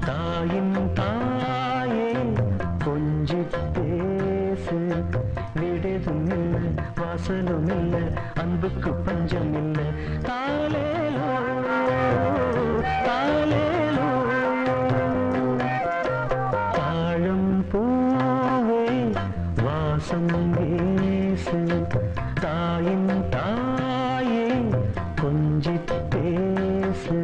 தாயின் தாயே கொஞ்சி பேசு. விடுதும் இல்லை வாசலும் இல்லை அன்புக்கு பஞ்சம் இல்லை. தாலேலோ தாலேலோ தாழம் பூவே வாசம் வீசு. தாயின் தாயே கொஞ்சி பேசு.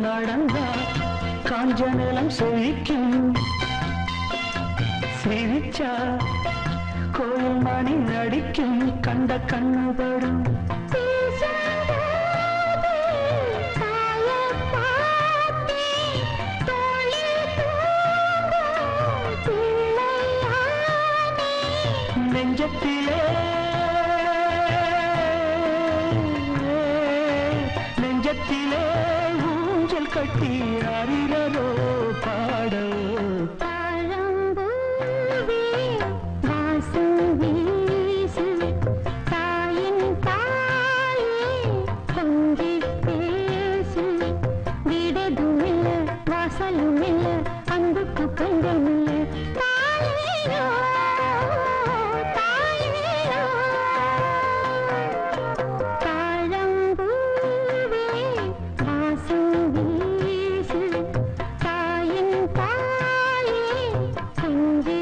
நடந்தா காஞ்ச நிலம் செழிக்கும். சிரிச்சா கோயில் மணி நடிக்கும். கண்ட கண்ணுபடும் நெஞ்சத்திலே நெஞ்சத்திலே ஊஞ்சல் கட்டி அறிரோ பாடோ. அன்புக்கு பஞ்சமில்லை. தாயேயோ தாயேயோ தாழம்பூவே வாசம் வீசு. தாயின் தாயே கொஞ்சி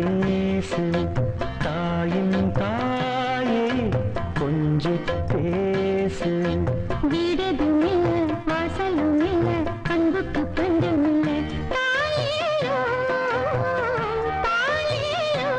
பேசு. தாயின் தாயே கொஞ்சி பேசு. வீடுதும் இல்லை வாசலும் இல்லை அன்புக்கு பஞ்சம் இல்லை. தாயேயோ தாயேயோ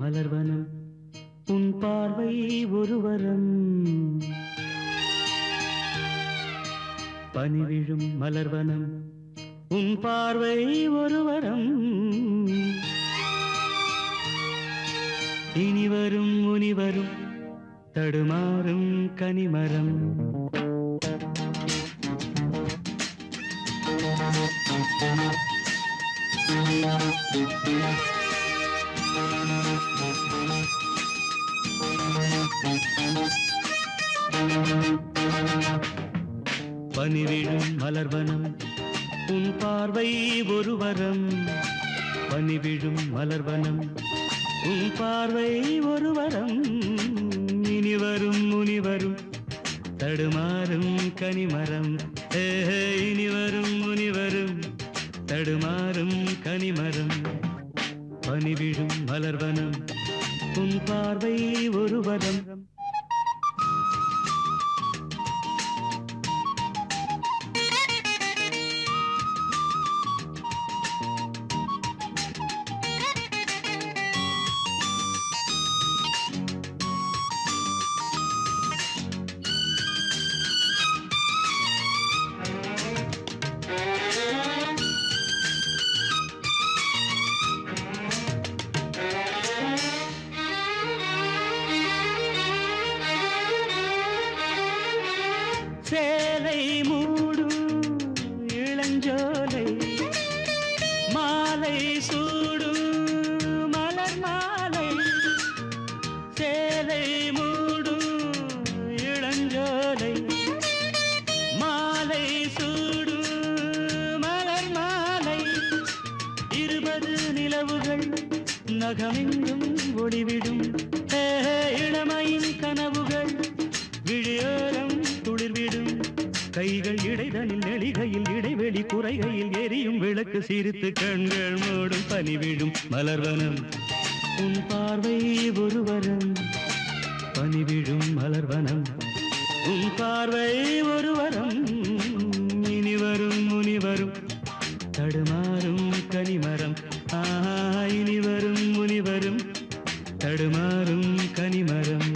மலர்வனம் உன் பார்வை ஒருவரம். பனிவிழும் மலர்வனம் உன் பார்வை ஒருவரம். இனிவரும் முனிவரும் தடுமாறும் கனிமரம். பனிவிழும் மலர்வனம் உன் பார்வை ஒருவரம். பனிவிழும் மலர்வனம் உன் பார்வை ஒருவரம். இனிவரும் முனிவரும் தடுமாறும் கனிமரம். இனிவரும் முனிவரும் தடுமாறும் கனிமரம். பனிவிழும் மலர்வனம் உன் பார்வை ஒருவரம். நினைவுகள் நகமெங்கும் ஒளிவிடும் இளமையின் கனவுகள் விழியோரம் துளிர்விடும் கைகள் இடைதலில் நெளிகையில் இடைவெளி குறைகையில் எரியும் விளக்கு சிரித்து கண்கள் மூடும் பனிவிடும் மலர்வனம் உன் பார்வை ஒருவரம் பனிவிடும் மலர்வனம் உன் பார்வை ஒருவரம் இனிவரும் முனிவரும் தடுமாறும் கனிமரம் இனிவரும் முனிவரும் தடுமாறும் கனிமரம்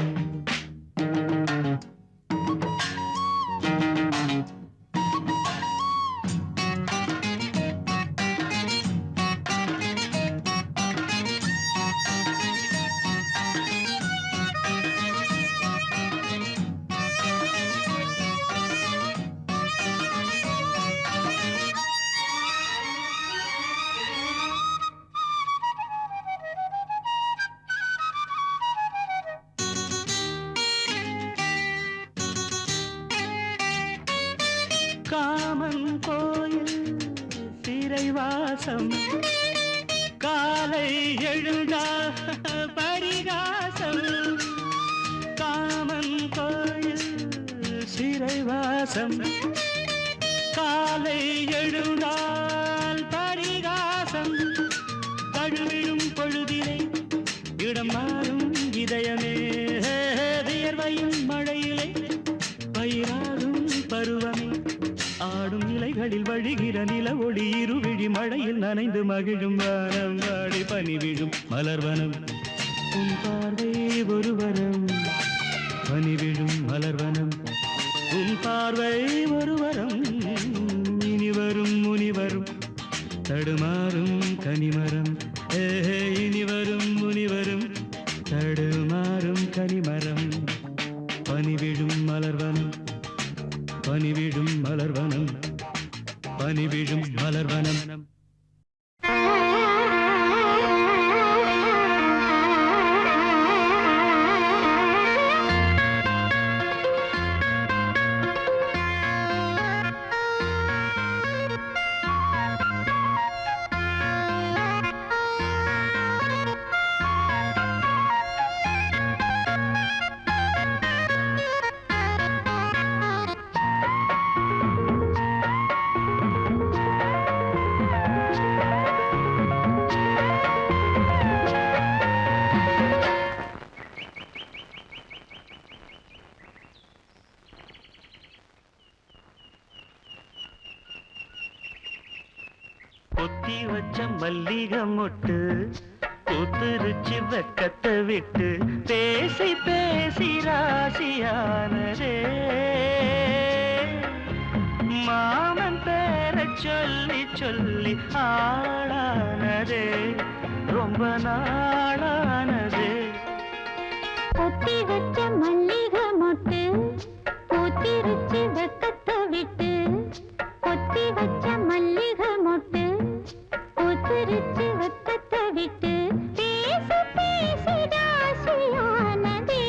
காமன் கோயில் சிறைவாசம் காலை எழுந்தா பரிகாசம் காமன் கோயில் சிறைவாசம் காலை எழுந்தால் பரிகாசம் தழுவிடும் பொழுதிலே இடம் மாறும் இதயமே வியர்வையும் மழையிலே பயிராகும் பருவமே ஆடும் இலைகளில் வழிகிற நில ஒளி இருவிழி மழையில் நனைந்து மகிழும் வானம் வாடி பனிவிடும் மலர்வனம் உன் பார்வை ஒருவரம் பனிவிடும் மலர்வனம் உன் பார்வை ஒருவரம் இனிவரும் முனிவரும் தடுமாறும் கனிமரம் இனிவரும் முனிவரும் தடுமாறும் கனிமரம் பனிவிடும் மலர்வனம் பனிவிடும் மலர்வனம் பனிவிடும் மலர்வனம் பொத்தி வச்ச மல்லிகை மொட்டு பூத்துருச்சு வெக்கத்தை விட்டு பேசி பேசி ராசியானதே மாமன் பேர சொல்லி சொல்லி ஆளானதே ரொம்ப நாளானதே பொத்தி வச்ச மல்லிகை மொட்டு பூத்திருச்சு வெக்கத்தை விட்டு பொத்தி வச்ச மல்லிகை மொட்டு பூத்திருச்சு வெக்கத்தை விட்டு பேசி பேசி ராசியானதே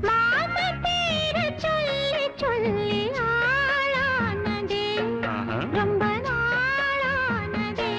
மாமா பேர சொல்லி சொல்லி ஆளானதே ரொம்ப நாளானதே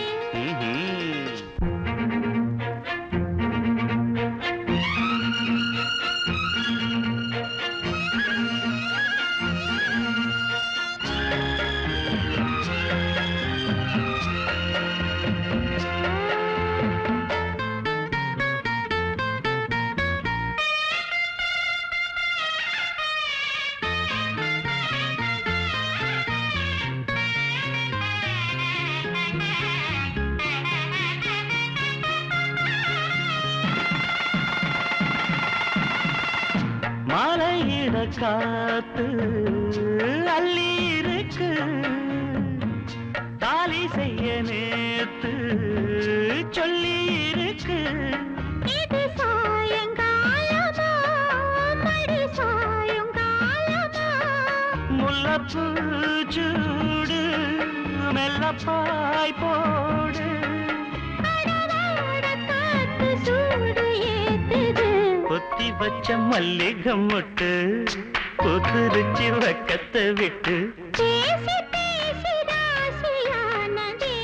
மாலையிட காத்து அள்ளி இருக்கு தாலி செய்ய நேத்து சொல்லி இருக்கு இது சாயங்காலமா மடி சாயங்காலமா முல்லப்பூ சூடு மெல்லப்பாய் போடு அடவாட காத்து சூடு ஏத்துது பொத்தி வச்ச மல்லிகை மொட்டு பூத்துருச்சு வெக்கத்தை விட்டு பேசி பேசி ராசியானதே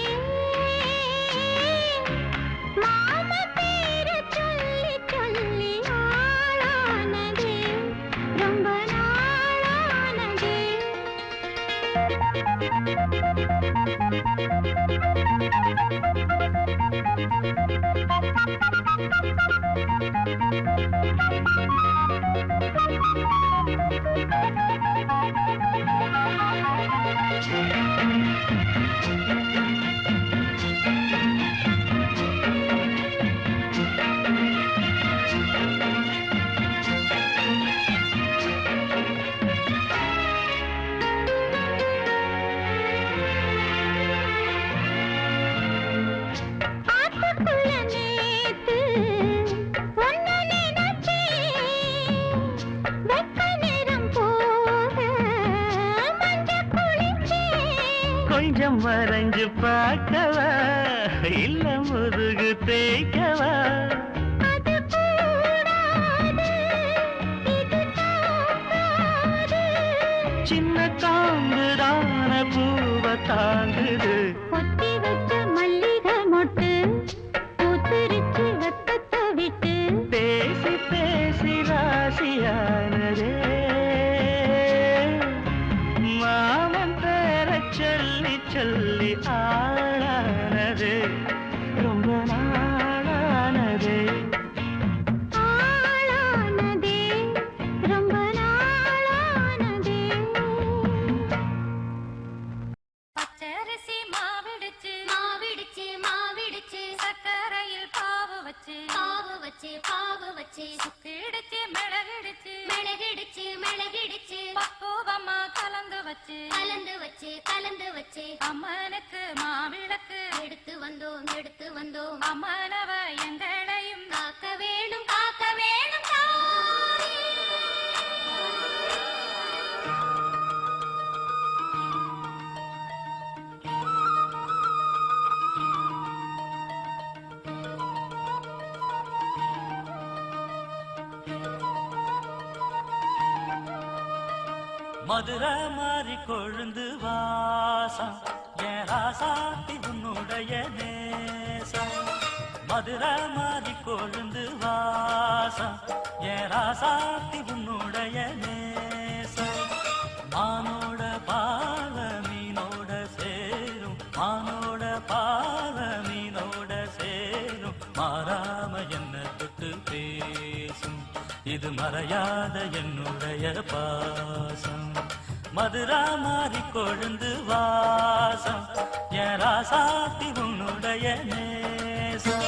தாக்கவா இல்ல முதுகு தேய்க்கவா அது கூடாது இது தாங்காது சின்ன காம்புதான பூவ தாங்குது கொத்தி வச்ச மல்லிகை மொட்டு பூத்திருச்சு வெப்பத்தை விட்டு பேசி பேசி ராசியானதே மாமன் பேர சொல்லி சொல்லி ஆளானது ரொம்ப நாளானதே ஆளானதே ரொம்ப நாளானதே பச்சரிசி மாவிடுச்சு மாவிடுச்சு மாவிடுச்சு சக்கரையில் பாவு வச்சு பாவு வச்சு சுக்கிடுச்சு மிளகிடுச்சு மிளகிடுச்சு மிளகிடுச்சு பக்குவமா கலந்து வச்சு அம்மனுக்கு மாவிளக்கு எடுத்து வந்தோம் அம்மனவ எங்களையும் காக்க வேணும் தாயே. மதுரை மாறி கொழுந்து வாசம் என் ராசாத்தி உன்னுடைய நேசம் மதுரை மாறி கொழுந்து வாசம் என் ராசாத்தி உன்னுடைய நேசம் மானோட பாவ மீனோட சேரும் மானோட பாவ மீனோட சேரும் மாறாம என்ன தொட்டு பேசும் இது மறையாத என்னுடைய பாசம் மதுரா மாறி கொழுந்து வாசம் என் ராசாத்தி உன்னுடைய நேசம்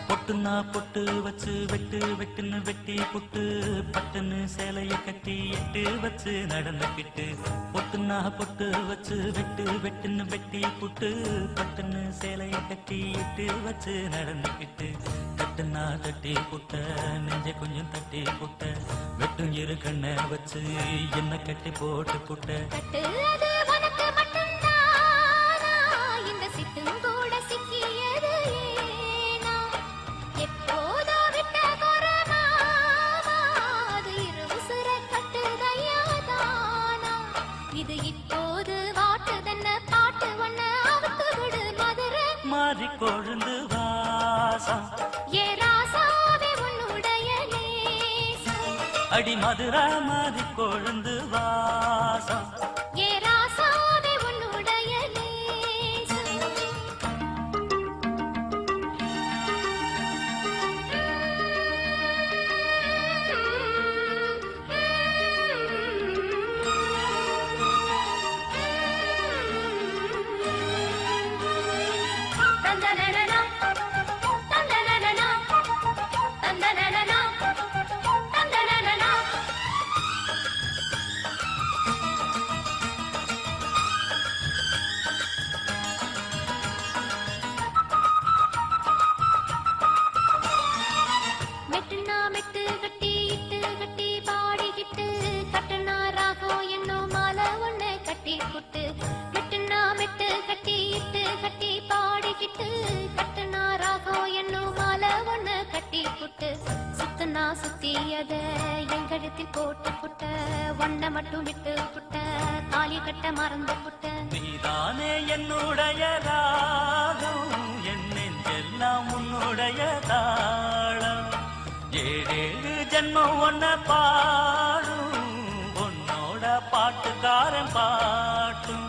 பொட்டுன்னா பொட்டு வச்சு வெட்டுன்னு வெட்டி புட்டு பட்டுன்னு சேலைய கட்டி எட்டு வச்சு நடந்துக்கிட்டு பொட்டுன்னா பொட்டு வச்சு வெட்டுன்னு வெட்டி புட்டு பட்டுன்னு சேலைய கட்டி எட்டு வச்சு நடந்துக்கிட்டு கட்டுனா தட்டி புட்ட நெஞ்ச கொஞ்சம் தட்டி புட்ட வெட்டும் இரு கண்ணை வச்சு என்ன கட்டி போட்டு புட்ட கட்டு அது உனக்கு மட்டும்தானா இந்த சிட்டும் கூட சிக்கியது ஏனா எப்போதோ விட்ட குரமாமா அது இரு உசுரை கட்டுதையா தானா இது இப்போது வாட்டுதன்ன பாட்டு ஒன்ன அவுத்து விடு மதுரை மாறி கொழுந்து வாசம் ஏ ராசாவே உன்னுடைய நேசம் அடி மதுரா மாறி கொழுந்து வாசம் ஏ ராசாவே உன்னுடைய நேசம் தந்தனனனா தந்தனனனா தந்தனனனா தந்தனனனா மெட்டுனா மெட்டு கட்டி இட்டு கட்டி பாடிக்கிட்டு கட்டுனா ராகம் என்னும் மாலை ஒண்ணு கட்டி புட்டு மெட்டுனா மெட்டு கட்டி இட்டு கட்டி பாடிக்கிட்டு கட்டுனா ராகம் என்னும் மாலை ஒண்ணு கட்டி புட்டு சுத்துனா சுத்தியத என் கழுத்தில் போட்டு புட்ட ஒன்ன மட்டும் விட்டு புட்ட தாலி கட்ட மறந்து புட்ட நீதானே என்னுடைய ராகம் என் நெஞ்செல்லாம் உன்னுடைய தாளம் ஏழேழு ஜென்மம் ஒன்ன பாடும் உன்னோட பாட்டுக்காரன் பாட்டும்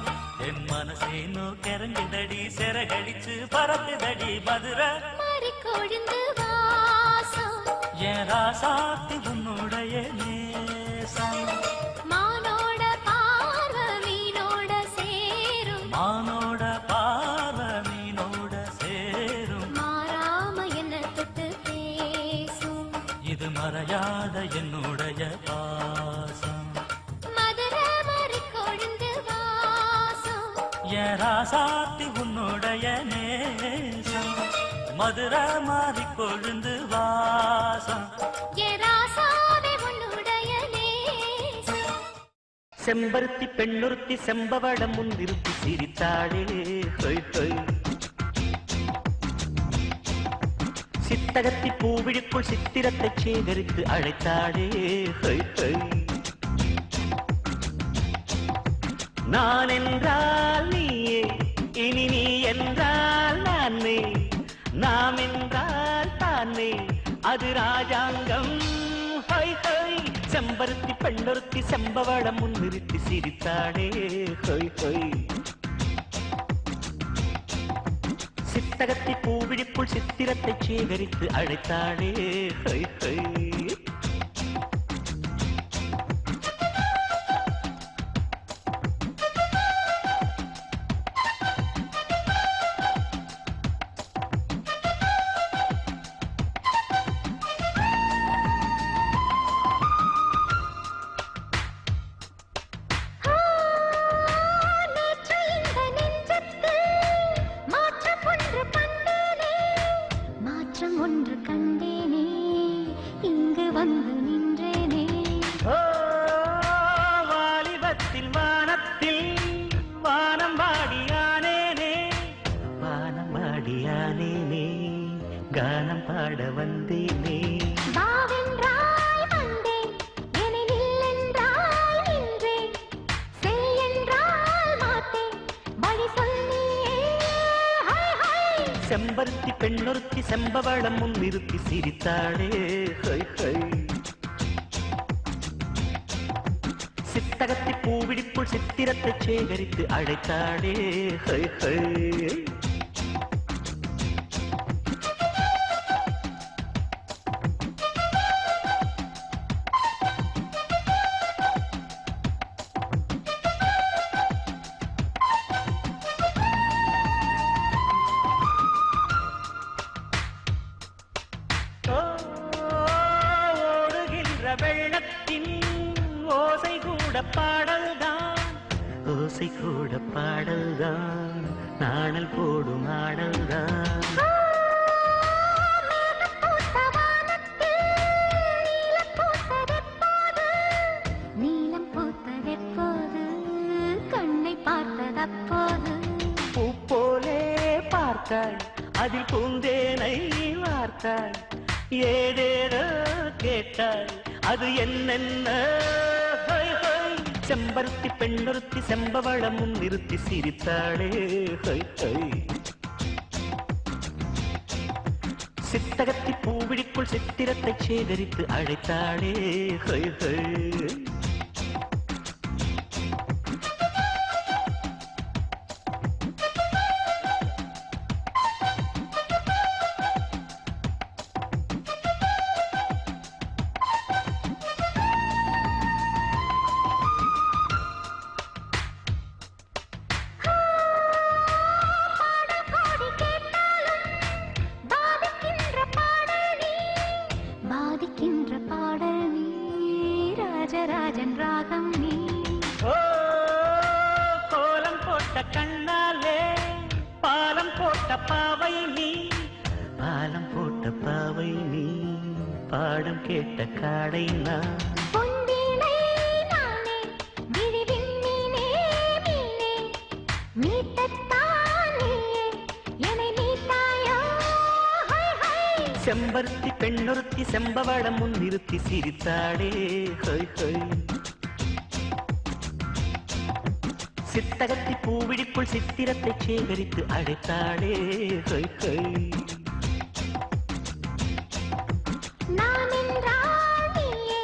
என் மனசேனோ கிறங்குதடி சிறகடிச்சு பறக்குதடி மதுரை மாறி கொழுந்து வாசம் என் ராசாத்தி உன்னுடைய நேசம் மானோட பார்வ மீனோட சேரும் மானோட பார்வை மீனோட சேரும் மாறாம மறையாத என்னுடைய பாசம் மதுரை மாறி கொழுந்து வாசம் என் ராசாத்தி உன்னுடைய நேசம் மதுரை மாறி கொழுந்து வாசம் என் ராசாவே உன்னுடைய நேசம் செம்பருத்தி பெண்ணுறுத்தி செம்பவளம் முன்னிறுத்தி சிரித்தாளே ஹொய் ஹொய் சித்தகத்தி பூவிழிக்குள் சித்திரத்தை சேகரித்து அழைத்தாளே ஹொய் ஹொய் நான் என்றால் நீயே இனி நீ என்றால் நானே நாம் என்றால் தானே அது ராஜாங்கம் ஹொய் ஹொய் செம்பருத்தி பெண்ணொருத்தி செம்பவளம் முன்னிறுத்தி சிரித்தாளே ஹொய் ஹொய் சித்தகத்தி பூவிழிக்குள் சித்திரத்தை சேகரித்து அழைத்தாளே ஹொய் ஹொய் நேற்று இந்த நெஞ்சத்தில் மாற்றம் ஒன்று கண்டேனே மாற்றம் ஒன்று கண்டேனே இங்கு வந்து நின்றேனே ஓ வாலிபத்தில் வானத்தில் வானம் பாடியானேனே வானம் பாடியானேனே கானம் பாட வந்தேனே வாவென்றாய் வந்தேன் என்னை நில்லென்றாய் நின்றேன் செய் என்றால் மாட்டேன் வழி சொல்லியே ஹாய் ஹாய் செம்பருத்தி பெண்ணொருத்தி செம்பவளம் முன்னிறுத்தி சிரித்தாளே ஹொய் ஹொய் சித்தகத்தி பூவிழிப்புள் சித்திரத்தை சேகரித்து அழைத்தாளே ஹொய் ஹொய் ஓ, ஓடுகின்ற வெள்ளத்தின் ஓசை கூட பாடல்தான் ஓசை கூட பாடல்தான் நாணல் போடும் ஆடல்தான் பூத்த வானத்தில் நீலம் பூத்ததெப்போது நீலம் பூத்ததெப்போது கண்ணை பார்த்ததப்போது பூ போலே பார்த்தாய் அதில் பூந்தேனை வார்த்தாய் ஏதேதோ கேட்டாய் அது என்னென்ன ஹொய் ஹொய் செம்பருத்தி பெண்ணொருத்தி செம்பவளம் முன்னிறுத்தி சிரித்தாளே ஹொய் ஹொய் சித்தகத்தி பூவிழிக்குள் சித்திரத்தை சேகரித்து அழைத்தாளே ஹொய் ஹொய் பாடி கேட்டாலும் பாதிக்கின்ற பாடல் நீ பாதிக்கின்ற பாடல் நீ ராஜராஜன் ராகம் நீ ஓ கோலம் போட்ட கண்ணாலே பாலம் போட்ட பாவை நீ பாலம் போட்ட பாவை நீ பாடம் கேட்ட காடை நான் பொன்வீணை நானே விழிவின் மீனே மீனே மீட்டத்தான் நீயே என்னை மீட்டாயோ ஹொய் ஹொய் செம்பருத்தி பெண்ணொருத்தி செம்பவளம் முன்னிறுத்தி சிரித்தாளே ஹொய் ஹொய் சித்தகத்தி பூவிழிக்குள் சித்திரத்தை சேகரித்து அழைத்தாளே ஹொய் ஹொய் நான் என்றால் நீயே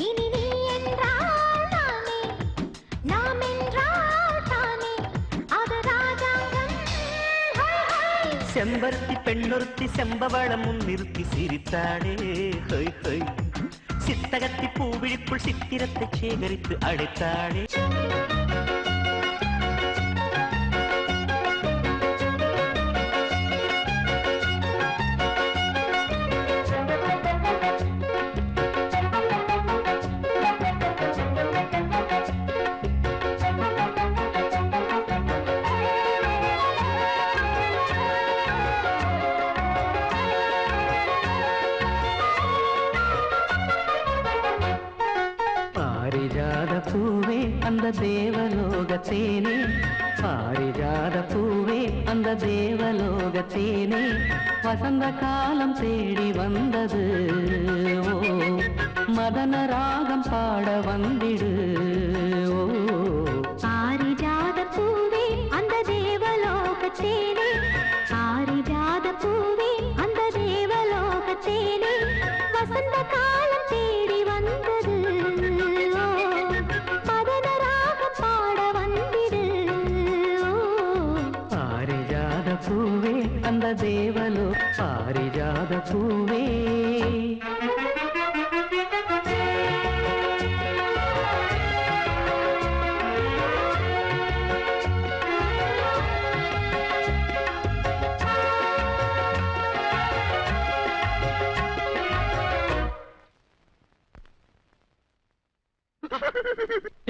இனி நீ என்றால் நானே நாம் என்றால் தானே அது ராஜாங்கம் ஹொய் ஹொய் செம்பருத்தி பெண்ணொருத்தி செம்பவளம் முன்னிறுத்தி சிரித்தாளே ஹொய் ஹொய் சித்தகத்தி பூவிழிக்குள் சித்திரத்தை சேகரித்து அழைத்தாளே அந்த தேவலோகத்தேனே பாரிஜாத பூவே அந்த தேவலோகத்தேனே வசந்த காலம் தேடி வந்தது ஓ மதன ராகம் பாட வந்திடு ஓ பாரிஜாத பூவே அந்த தேவலோகத்தேனே பாரிஜாத பூவே அந்த தேவலோகத்தேனே வசந்த காலம் தேடி வந்தது ஓ மதன ராகம் பாட வந்திடு ஓ பாரிஜாத பூவே அந்த தேவலோ பாரிஜாத பூவே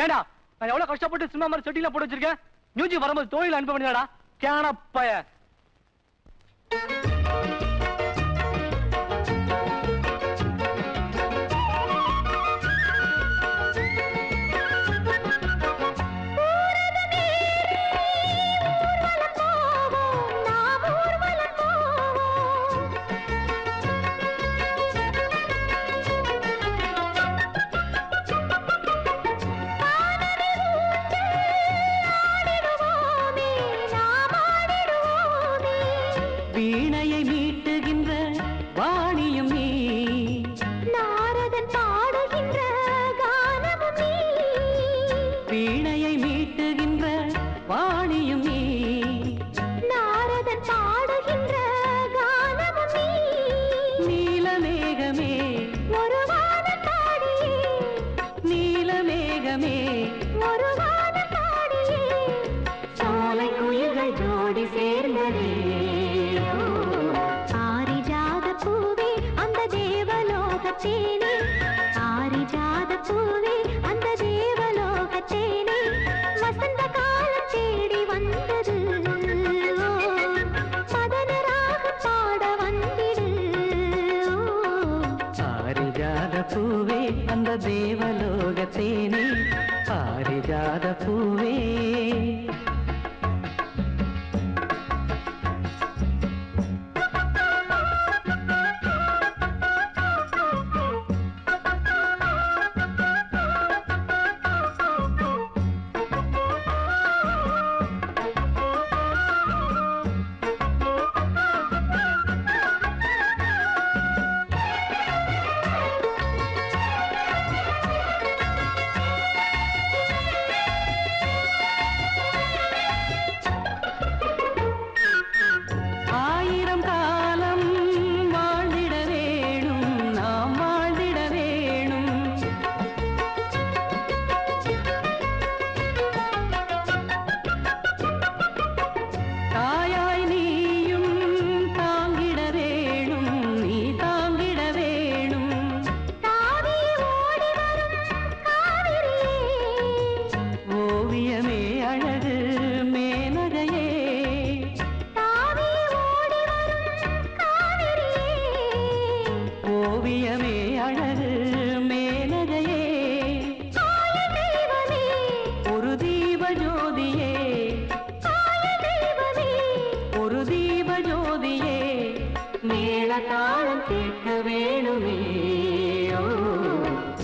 ஏண்டா நான் எவ்வளவு கஷ்டப்பட்டு சினிமா மாதிரி செட்டில போட்டு வச்சிருக்கேன் மியூசிக் வரும்போது தோழில அனுப்ப வேண்டியதாடா கேன பய வீணையை மீட்டுகின்ற வாணியும் நீ நாரதன் பாடுகின்ற கானமும் நீ வீணையை மீட்டுகின்ற வாணியும் நீ நாரதன் பாடுகின்ற கானமும் நீ நீலமேகமே ஒரு வானம் பாடியே நீலமேகமே ஒரு வானம் பாடியே சோலை குயில்கள் ஜோடி சேர்ந்ததே பாரிஜாத பூவே அந்த தேவலோகத்தேனே பாரிஜாத பூவே அந்த தேவலோகத்தேனே வசந்த காலம் தேடி வந்தது ஓ மதன ராகம் பாட வந்திடு ஓ பாரிஜாத பூவே அந்த தேவலோகத்தேனே பாரிஜாத பூவே ஆயிரம் காலம் வாழ்ந்திட வேணும் நாம் வாழ்ந்திட வேணும் தாயாய் நீயும் தாங்கிட வேணும் நீ தாங்கிட வேணும் தாவி ஓடி வரும் காவிரியே ஓவியமே அழகு மேனகையே தாவி ஓடி வரும் காவிரியே ஓவியமே அழகு மேனகையே ஆய தெய்வமே ஒரு தீப ஜோதியே ஆய தெய்வமே ஒரு தீப ஜோதியே மேள தாளம் கேட்க வேணுமே ஓ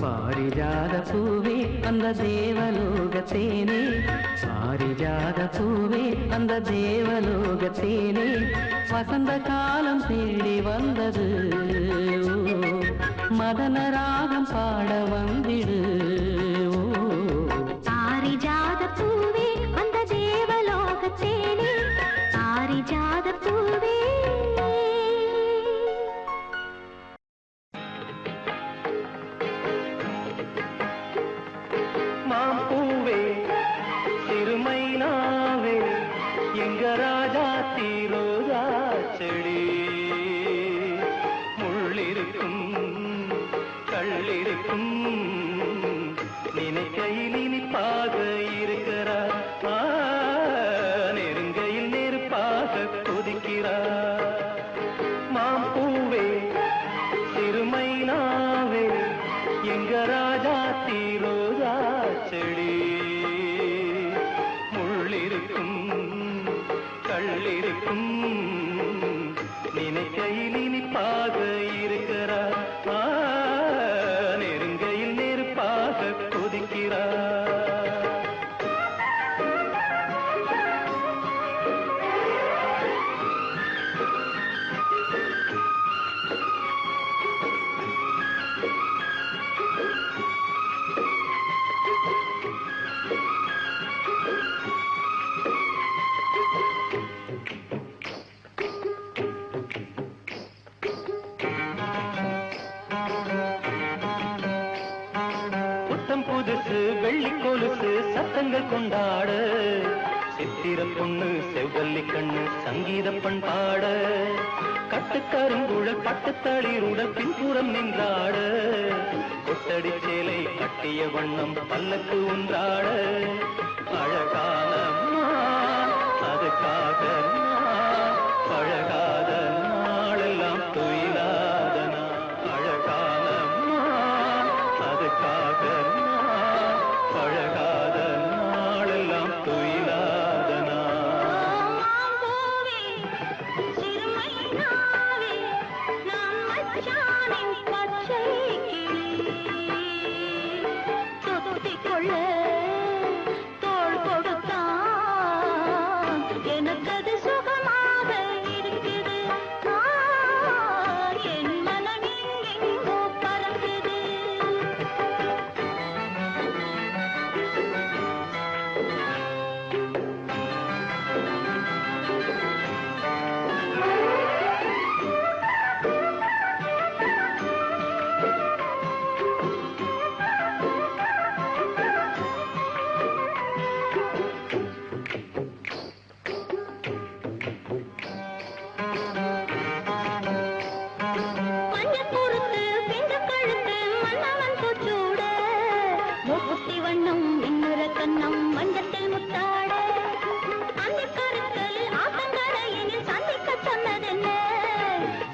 பாரிஜாத பூவே அந்த தேவலோகத்தேனே பாரிஜாத பூவே அந்த தேவலோகத்தேனே வசந்த காலம் தேடி வந்தது ஓ மதன ராகம் பாட வந்திடு ஓ பாரிஜாத பூவே அந்த தேவலோகத்தேனே பாரிஜாத பூவே மாம்பூவே சிறுமைனாவே எங்க ராஜா தீரோஜா செடி முள்ளிருக்கும் கள்ளிருக்கும் நினைக்கையில் இனிப்பாக இருக்கிறார் நெருங்கையில் நெருப்பாக கொதிக்கிறார் மாம்பூவே சிறுமைனாவே எங்க ராஜா தீரோஜா செடி புதுசு வெள்ளி கொலுசு சத்தங்கள் கொண்டாட சித்திர பொண்ணு செவ்வல்லி கண்ணு சங்கீத பண்பாட கட்டுக்கருங்குழல் பட்டுத்தளிருடன் பின்புறம் நின்றாட கொட்டடி சேலை கட்டிய வண்ணம் பல்லக்கு ஒன்றாட அழகான அதுக்காக பழகாத நாளெல்லாம் துயிலாத அழகான அதுக்காக பழகாத நாளெல்லாம் துயிலாதனா தோள் கொடுத்தான் எனக்கு அது சுகமாக இருக்குது என் மனம் எங்கெங்கோ பறக்குது மஞ்சள் பொறுத்து பிஞ்சு கழுத்து மன்னவன் பூச்சூட மூக்குத்தி வண்ணம் இன்னொர கண்ணம் மஞ்சத்தில் முத்தாட அந்த கருத்தல் ஆத்தங்கரையில் சந்திக்க சொன்னதென்ன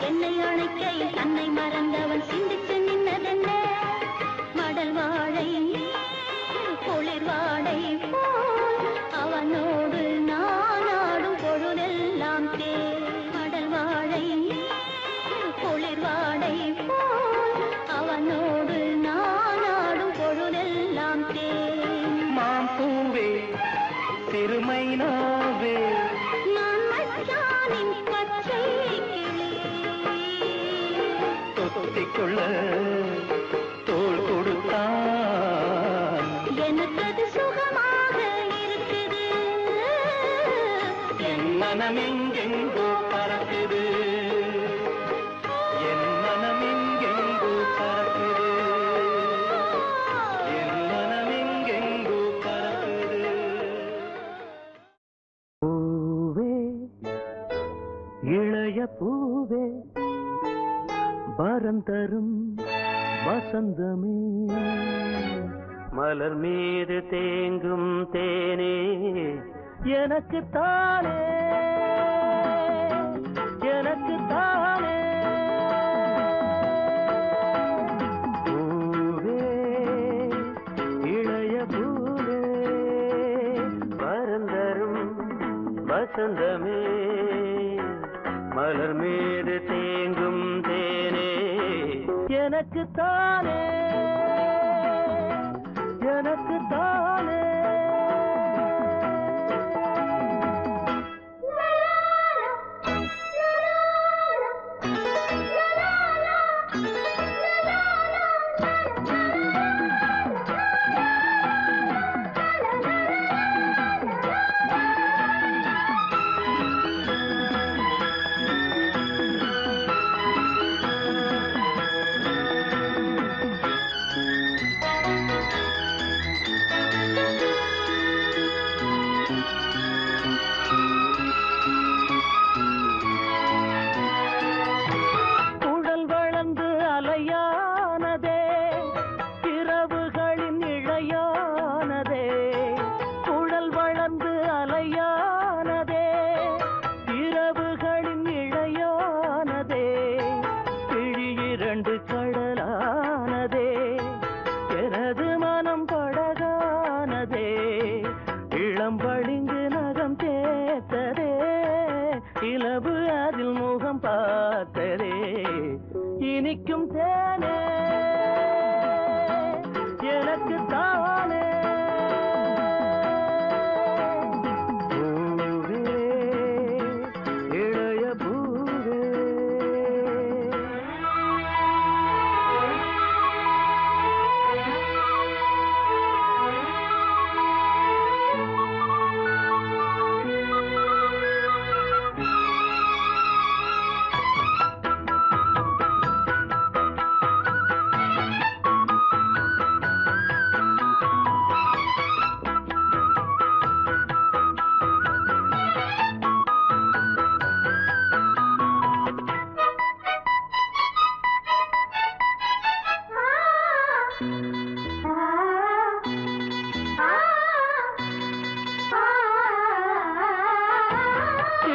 என்னை அணைக்கையில் தன்னை மறந்தவன் சிந்தித்து நின்னதென்ன மடல் வாழை குளிர் வாடை போல் அவனோடு நான் ஆடும் பொழுதெல்லாம் தே மடல் வாழை குளிர் வாடை போல் அவனோடு நான் ஆடும் பொழுதெல்லாம் தே மாம்பூவே திருமைனாவே நான் மச்சானின் பச்சை கிளி தொத்திக்கொள்ள தோள் கொடுத்தான் எனக்கு அது சுகமாக இருக்குது என் மனம் எங்கெங்கோ பறக்குது என் மனம் எங்கெங்கோ பறக்குது என் மனம் எங்கெங்கோ பறக்குது பூவே இளைய பூவே வரம் தரும் வசந்தமே மலர் மீது தேங்கும் தேனே எனக்கு தானே எனக்கு தானே பூவே இளைய பூவே வரந்தரும் வசந்தமே மலர் மீது தேங்கும் தேனே எனக்கு தானே எனக்கு தானே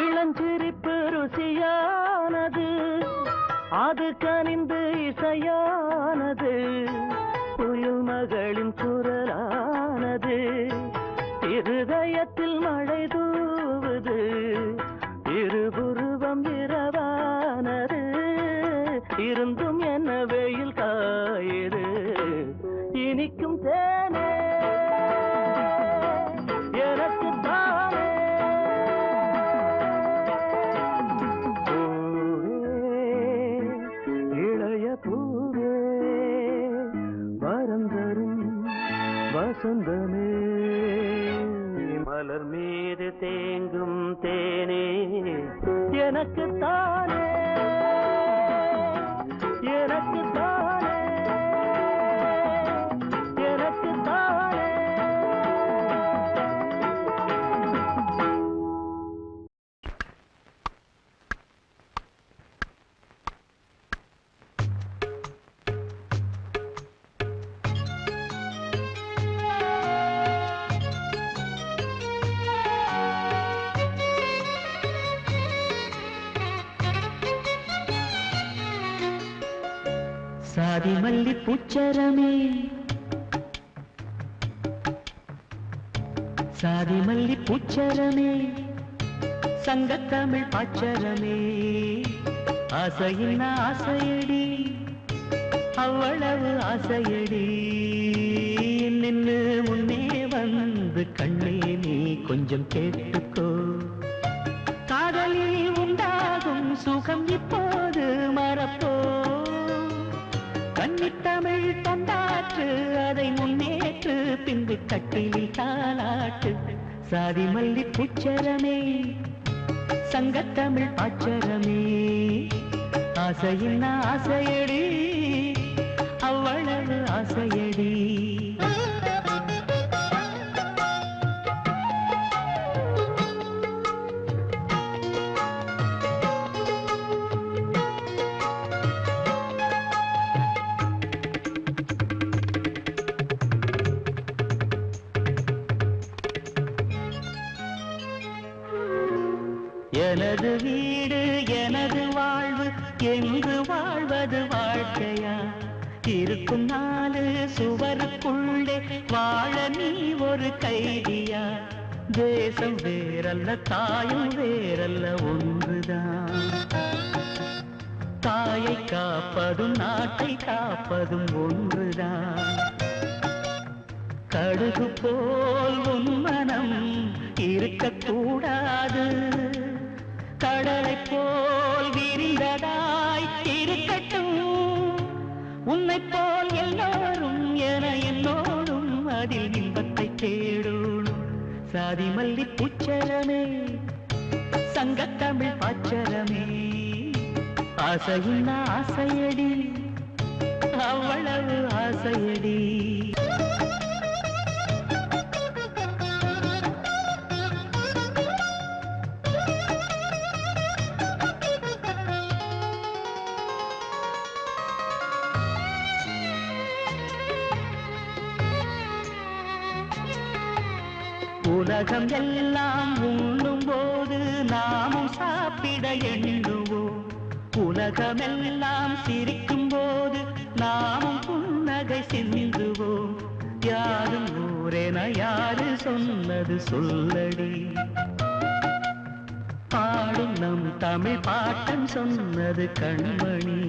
இளஞ்சிரிப்பு ருசியானது, அது கனிந்து இசையானது, புயல் மகளின் குரலானது, இருதயத்தில் மழை தூவுது, இருபுருவம் இரவானது, இருந்தும் என்ன வெயில் காயுது, இனிக்கும் தேனே எனக்கு தானே. இளைய பூவே வரம் தரும் வசந்தமே, மலர் மீது தேங்கும் தேனே எனக்கு தானே, எனக்கு தானே, எனக்கு தானே. சாதி மல்லி பூச்சரமே, சாதி மல்லி பூச்சரமே, சங்கத்தமிழ் பாச்சரமே, ஆசையின் ஆசையடி, அவ்வளவு ஆசையடி, நின்னு முன்னே வந்து கண்ணே நீ கொஞ்சம் கேட்டுக்கோ, காதலில் உண்டாகும் சுகம் இப்போது மறப்போ, கன்னித்தமிழ் தொண்டாற்று அதை முன்னேற்று, பின்பு கட்டிலில் தாலாட்டு, சாதி மல்லி பூச்சரமே, சங்கத்தமிழ் பாச்சரமே, ஆசையின் ஆசையடி, அவ்வளவு ஆசையடி. எனது வீடு எனது வாழ்வு என்று வாழ்வது வாழ்க்கையா, இருக்கும் நாலு சுவருக்குள்ளே வாழ நீ ஒரு கைதியா, தேசம் வேறல்ல தாயும் வேறல்ல ஒன்றுதான், தாயை காப்பதும் நாட்டை காப்பதும் ஒன்றுதான், கடுகு போல் உன் மனம் இருக்கக்கூடாது, கடலை போல் விரிந்ததாய் இருக்கட்டும், உன்னை போல் எல்லோரும் என என்னோடும் அதில் இன்பத்தை தேடும், சாதி மல்லி பூச்சரமே, சங்கத்தமிழ் பாச்சரமே, ஆசையின் ஆசையடி, அவ்வளவு ஆசையடி. உலகம் எல்லாம் உண்ணும் போது நாமும் சாப்பிட எண்ணுவோம், உலகமெல்லாம் சிரிக்கும் போது நாமும் புன்னகை சிந்துவோம், யாரும் ஊரென யாரு சொன்னது சொல்லடி, பாடும் நம் தமிழ் பாட்டன் சொன்னது கண்மணி,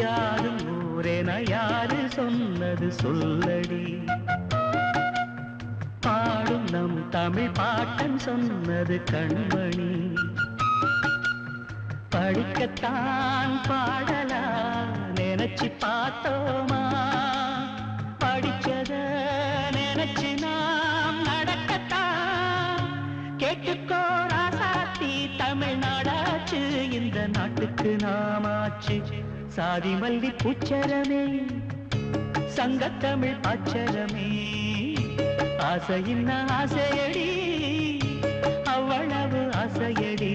யாரும் ஊரென யாரு சொன்னது சொல்லடி, பாடும் நம் தமிழ் பாட்டன் சொன்னது கண்மணி, படிக்கத்தான் பாடலா நினைச்சு பார்த்தோமா, படிச்சத நினைச்சு நாம் நடக்கத்தான், கேட்டுக்கோ ராசாத்தி தமிழ்நாடாச்சு, இந்த நாட்டுக்கு நாமாச்சு, சாதி மல்லி பூச்சரமே, சங்கத்தமிழ் பாச்சரமே, ஆசையின் ஆசையடி, அவ்வளவு ஆசையடி,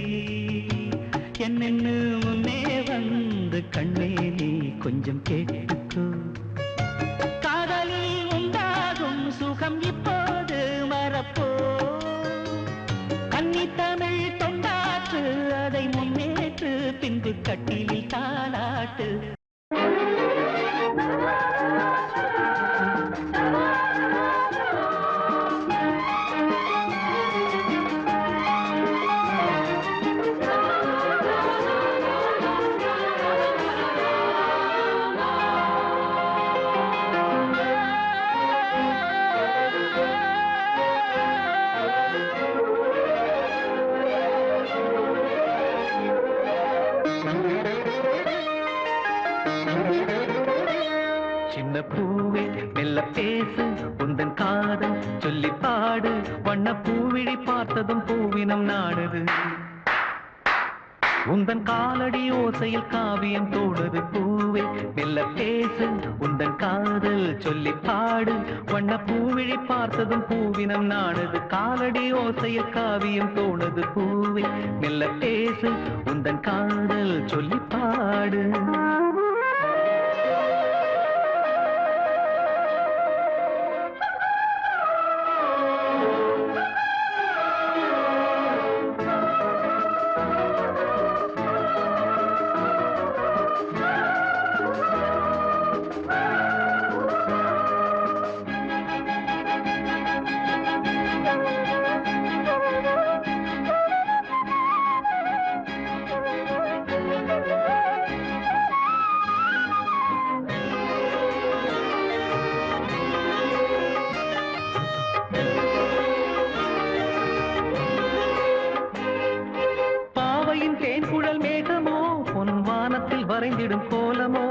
என்னென்னு முன்னே வந்து கண்ணே நீ கொஞ்சம் கேட்டுக்கோ காதலில் உண்டாகும் சுகம் இப்போது மறப்போ கன்னி தமிழ் தொண்டாற்று அதை முன்னேற்று பின்பு கட்டிலில் தாளாட்டு சின்ன பூவே மெல்ல பேசு உந்தன் காதல் சொல்லி பாடு வண்ண பூவிழி பார்த்ததும் பூவினம் நாடுது உந்தன் காலடி ஓசையில் காவியம் தோடுது பூவே மெல்ல பேசு உந்தன் காதல் சொல்லி பாடு வண்ண பூவிழி பார்த்ததும் பூவினம் நாடுது காலடி ஓசையில் காவியம் தோடுது பூவே மெல்ல பேசு உந்தன் காதல் சொல்லி பாடு தேன்குழல் மேகமோ பொன் வானத்தில் வரைந்திடும் கோலமோ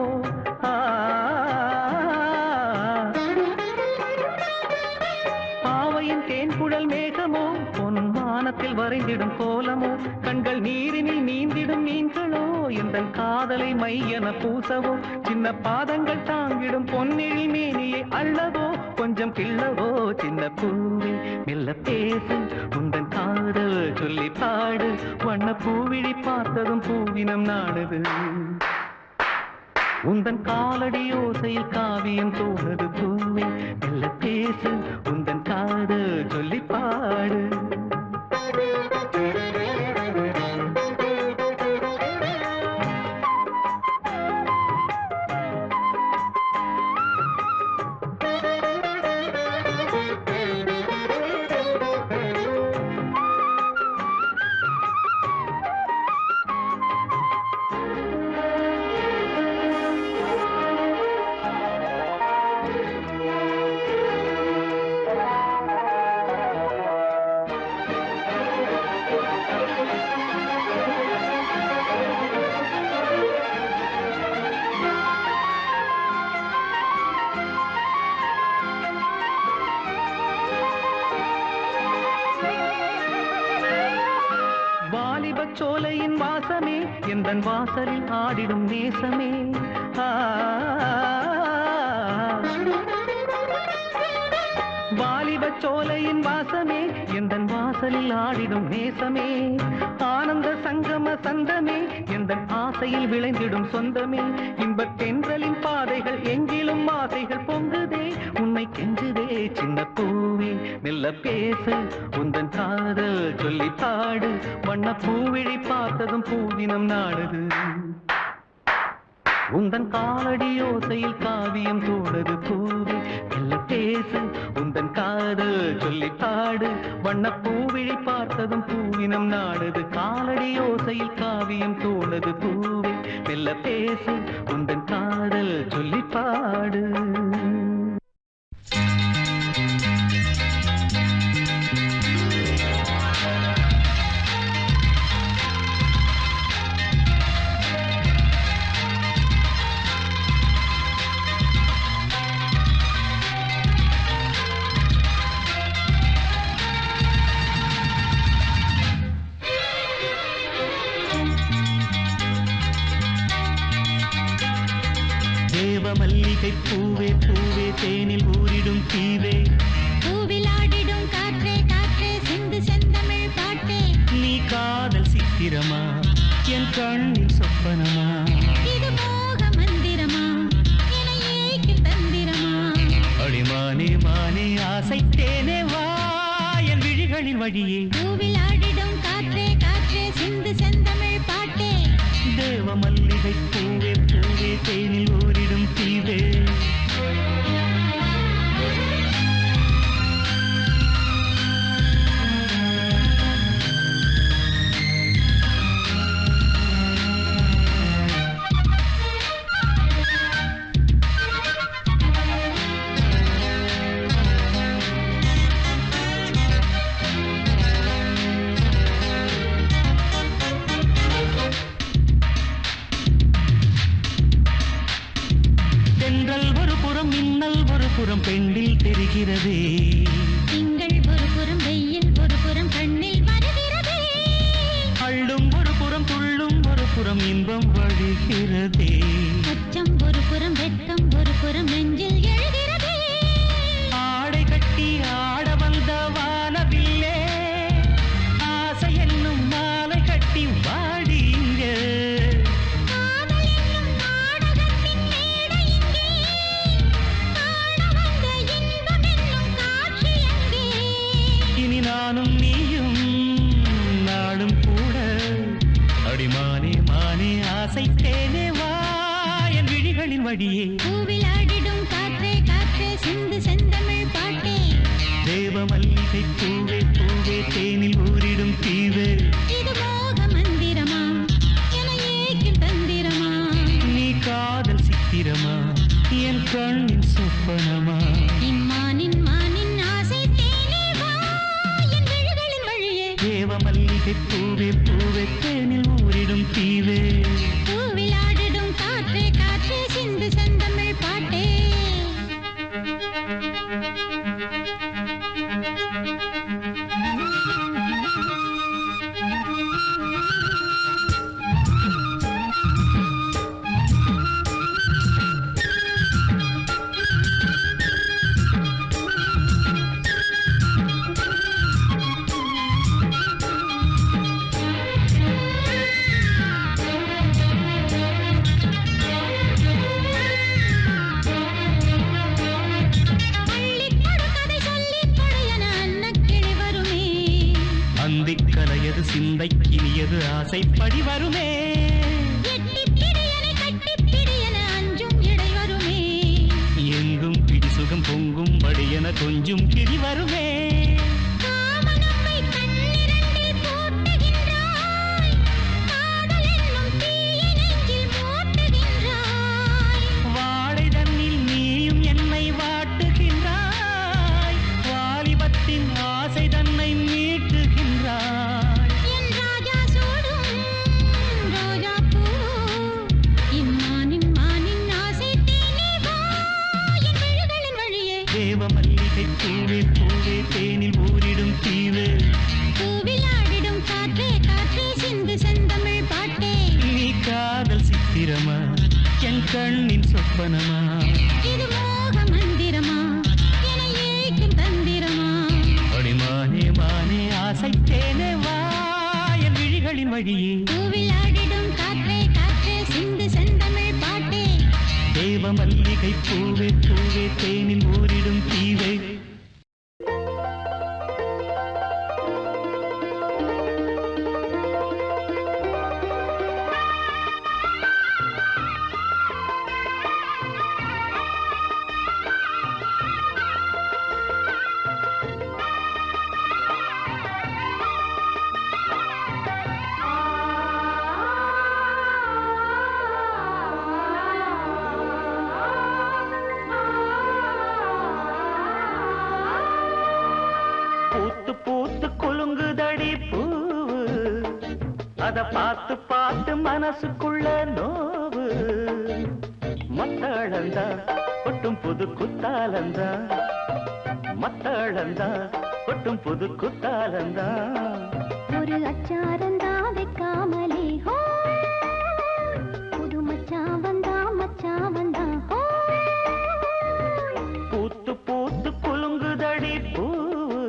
பாவையின் தேன்குழல் மேகமோ பொன் வானத்தில் வரைந்திடும் கோலமோ கண்கள் நீரினில் நீந்திடும் மீன்களோ எந்தன் காதலை மையென பூசவோ சின்ன பாதங்கள் தாங்கிடும் பொன்னிழி மேனியை அள்ளவோ கொஞ்சம் கிள்ளவோ சின்ன பூவே மெல்ல பேசு உந்தன் காதல் சொல்லி பாடு வண்ண பூவிழி பார்த்ததும் பூவினம் நாடுது உந்தன் காலடி ஓசையில் காவியம் தோணுது பூவே மெல்ல பேசு உந்தன் காதல் சொல்லி பாடு சோலையின் வாசமே எந்தன் வாசலில் ஆடிடும் நேசமே வாலிப சோலையின் வாசமே எந்தன் வாசலில் ஆடிடும் நேசமே ஆனந்த சங்கம சந்தமே எந்தன் ஆசையில் விளைந்திடும் சொந்தமே இன்பத் தென்றலின் பாதைகள் எங்கிலும் ஆசைகள் பொங்குதே உன்னை கெஞ்சுதே சின்ன பூவே மெல்ல பேசு உந்தன் காதல் சொல்லி பாடு வண்ண பூவிழி பார்த்ததும் பூவினம் நாடுது உந்தன் காலடி ஓசையில் காவியம் தோடுது பூவே மெல்ல பேசு உந்தன் காதல் சொல்லி பாடு வண்ண பூவிழி பார்த்ததும் பூவினம் நாடுது காலடி ஓசையில் காவியம் தோடுது பூவே மெல்ல பேசு உந்தன் காதல் சொல்லி பாடு மல்லிகை பூவே பூவே தேனில் ஊரிடும் தீவே பூவில் ஆடிடும் காற்றே காற்றே சிந்து செந்தமிழ் பாட்டே நீ காதல் சித்திரமா என் கண்ணில் சொப்பனமா இது மோக மந்திரமா வழியே பூவில் ஆடிடும் காற்றே காற்றே சிந்து செந்தமிழ் பாட்டே தேவ மல்லிகை பூவே பூவே தேனில் ஊரிடும் தீவே பெண்ணில் தெரிகிறதே திங்கள் ஒரு புறம் வெயில் ஒரு புறம் கண்ணில் வருகிறதே அள்ளும் ஒரு புறம் துள்ளும் ஒரு புறம் இன்பம் வழிகிறதே அச்சம் ஒரு புறம் வெட்கம் ஒரு புறம் நெஞ்சில் எழுகிறதே ஆடை கட்டி ஆட வந்த வானவில்லே ஆசை என்னும் மாலை கட்டி வாடிங்க நானும் நீயும் நாளும் கூட அடிமானே மானே ஆசைத்தேனே வா என் விழிகளின் வழியே பூவில் ஆடிடும் காற்றே காற்றே சிந்து செந்தமிழ் பாட்டே தேவ மல்லிகை பூவே பூவே தேனில் ஊரிடும் தீவே இது மோக மந்திரமா என ஏக்கில் தந்திரமா நீ காதல் சித்திரமா என் கண்ணின் சொப்பனமா இம்மானின் மானின் ஆசை தேனே வா என் விழிகளின் வழியே தேவ மல்லிகை பூவே பூவே தேனில் ஊரிடும் தீவே பூவில் ஆடிடும் காற்றே காற்றே சிந்து செந்தமிழ் பாட்டே அந்திக்கலையது சிந்தைக்கினியது ஆசைப்படி வருமே அஞ்சும் இடை வருமே எங்கும் பிடி சுகம் பொங்கும் படியென கொஞ்சம் கிளி வருமே காமனம்மை கண்ணிரண்டில் போட்டுகின்றாய் காதல் என்னும் தீயை நெஞ்சில் மூட்டுகின்றாய் வாடை தன்னில் நீயும் என்னை வாட்டுகின்றாய் வாலிபத்தின் ஆசை தன்னை மீட்டுகின்றாய் என் ராஜா சூடும் ரோஜா பூ இம்மானின் மானின் ஆசை தேனே வா என் விழிகளின் வழியே தேவ மல்லிகை பூவே பூவே தேனில் ஊரிடும் தீவே பூவில் ஆடிடும் காற்றே காற்றே சிந்து செந்தமிழ் பாட்டே நீ காதல் சித்திரமா என் கண்ணின் சொப்பனமா இது மோக மந்திரமா என ஏக்கும் தந்திரமா அடிமானே மானே ஆசைத்தேனே வா என் விழிகளின் வழியே பூவில் ஆடிடும் காற்றே காற்றே சிந்து செந்தமிழ் பாட்டே தேவ மல்லிகை பூவே பூவே தேனில் ஊரிடும் தீவே பூத்து பூத்து குலுங்குதடி பூவு அத பார்த்து பார்த்து மனசுக்குள்ள நோவு மத்தளந்தா கொட்டும் புது குத்தாலந்தா மத்தளந்தா கொட்டும் புது குத்தாலந்தா ஒரு அச்சாரந்தா வைக்காமலே ஹோ புது மச்சான் வந்தா ஹோ பூத்து பூத்து குலுங்குதடி பூவு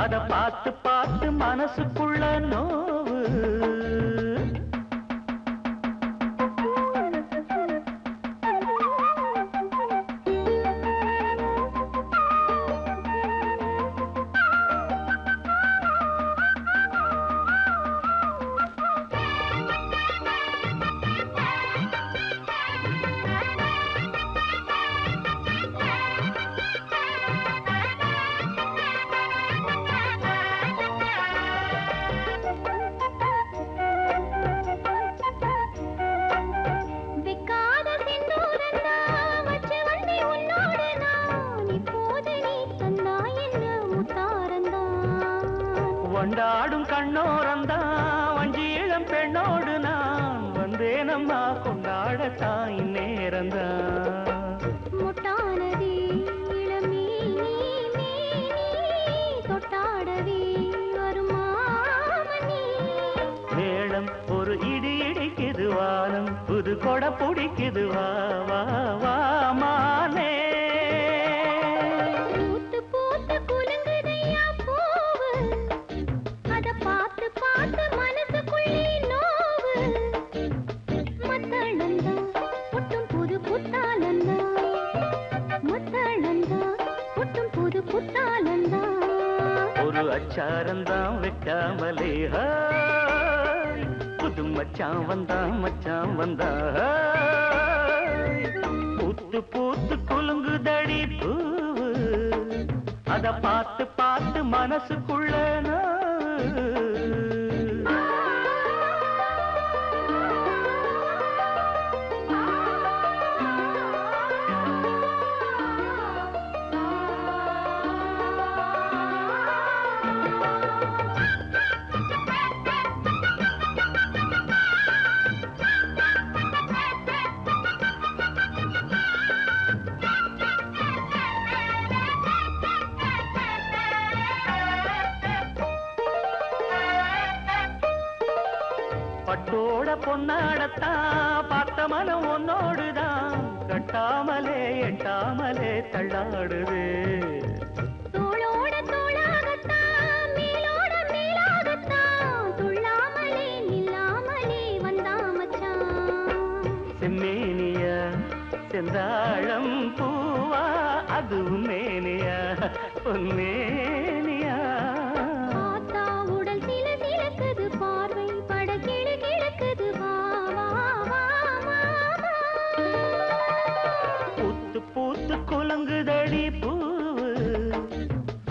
அத பார்த்து பார்த்து மனசுக்குள்ள நோவு கொண்டாடுங்கம்மா கொண்டாடத்தான் இந்நேரந்தான். முட்டானதே இளமே தொட்டாடவே வருமாமணி. மேளம் ஒரு இடி இடிக்குது வானம் புது கொடை பிடிக்குது வா வா வா மானே. பூத்து பூத்து குலுங்குதையா பூவு, அத பார்த்து பார்த்து மனசுக்குள்ளே நோவு. மத்தளந்தா ஒட்டும் புது புத்தாலந்தா, மத்தளந்தா ஒட்டும் புது புத்தாலந்தா. ஒரு அச்சாரந்தான் வைக்காமலே ஹாய், புது மச்சான் வந்தான் மச்சான் வந்தான். பூத்து பூத்து குலுங்குதடி பூவு, அத பார்த்து பார்த்து மனசுக்குள்ள பட்டோட பொன்னாடத்தான் பார்த்த மனம் உன்னோடுதான் கட்டாமலே எட்டாமலே தள்ளாடுது. தோளோட தோளாகத்தான் மேலோட மேலாகத்தான் துள்ளாமலே நில்லாமலே வந்தா மச்சான். செம்மேனியா செந்தாழம் பூவா அதுவும் மேனியா பொன்மேனியா. பார்த்தா உடல் சில சிலக்குது பார்வை பட கிழ கிழக்குது வா வா வா வா. பூத்து பூத்து குலுங்குதடி பூவு,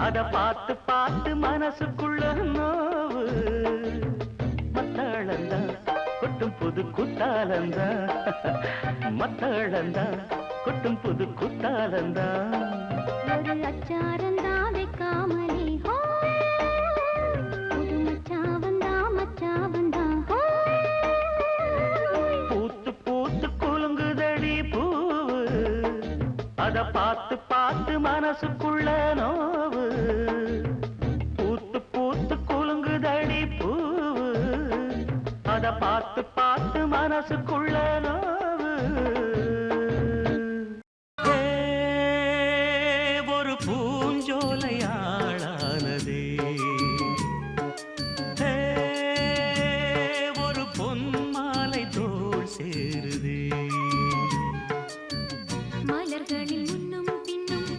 அத பார்த்து பார்த்து மனசுக்குள்ள நோவு. மத்தளந்தா கொட்டும் புது குத்தாலந்தா, மத்தளந்தா கொட்டும் புது குத்தாலந்தா. ஒரு அச்சாரந்தா வைக்காமலே ஹோ, புது மச்சா வந்தா ஹோ. பூத்து பூத்து குலுங்குதடி பூவு, அத பார்த்து பார்த்து மனசுக்குள்ள நோவு. பூத்து பூத்து குலுங்குதடி பூவு, அத பார்த்து பார்த்து மனசுக்குள்ள நோவு. ஏ, ஒரு பூஞ்சோலையாளானதே, ஏ, ஒரு பொன்மாலை தோள் சேருதே. மலர்களில் முன்னும் பின்னும்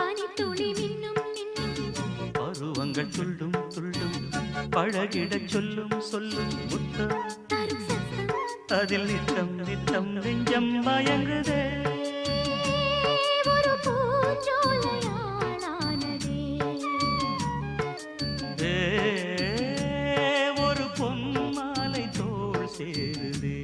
பனித்துளி மின்னும் மின்னும். பருவங்கள் துள்ளும் துள்ளும் பழகிடச் சொல்லும் சொல்லும் முத்தம் தரும் சத்தம் அதில் நித்தம் நித்தம் நெஞ்சம் மயங்குதே. ஒரு பூஞ்சோலையாளானதே. ஏ, ஒரு பொன்மாலை தோள் சேருதே.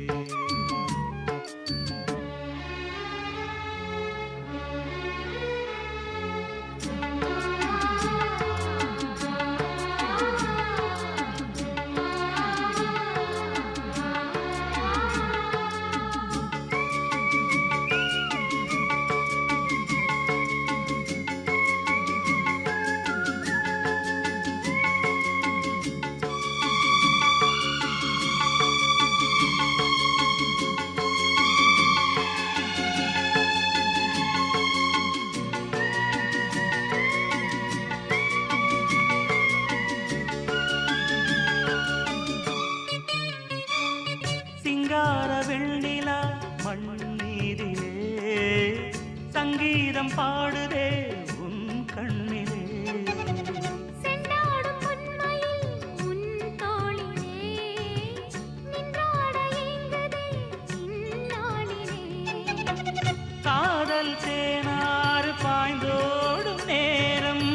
சிங்கார வெள்ளிலா மண்ணீரிலே சங்கீதம் பாடுதே உன் கண்ணிலே. செண்டாடும் பொன்மயில் உன் தோளிலே நின்றாட ஏங்குதே இந்நாளிலே. காதல் தேனாறு பாய்ந்தோடும் நேரம்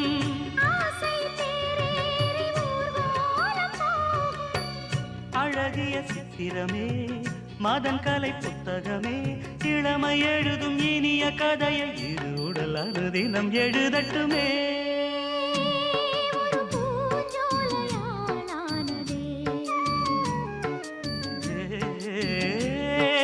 ஆசை தேரேறி ஊர்வலம் போகும். அழகிய சித்திரமே மதன் கலை புத்தகமே இளமை எழுதும் இனிய கதையை இரு உடல் அனுதினம் எழுதட்டுமே. ஒரு பூஞ்சோலையாளானதே. ஏ,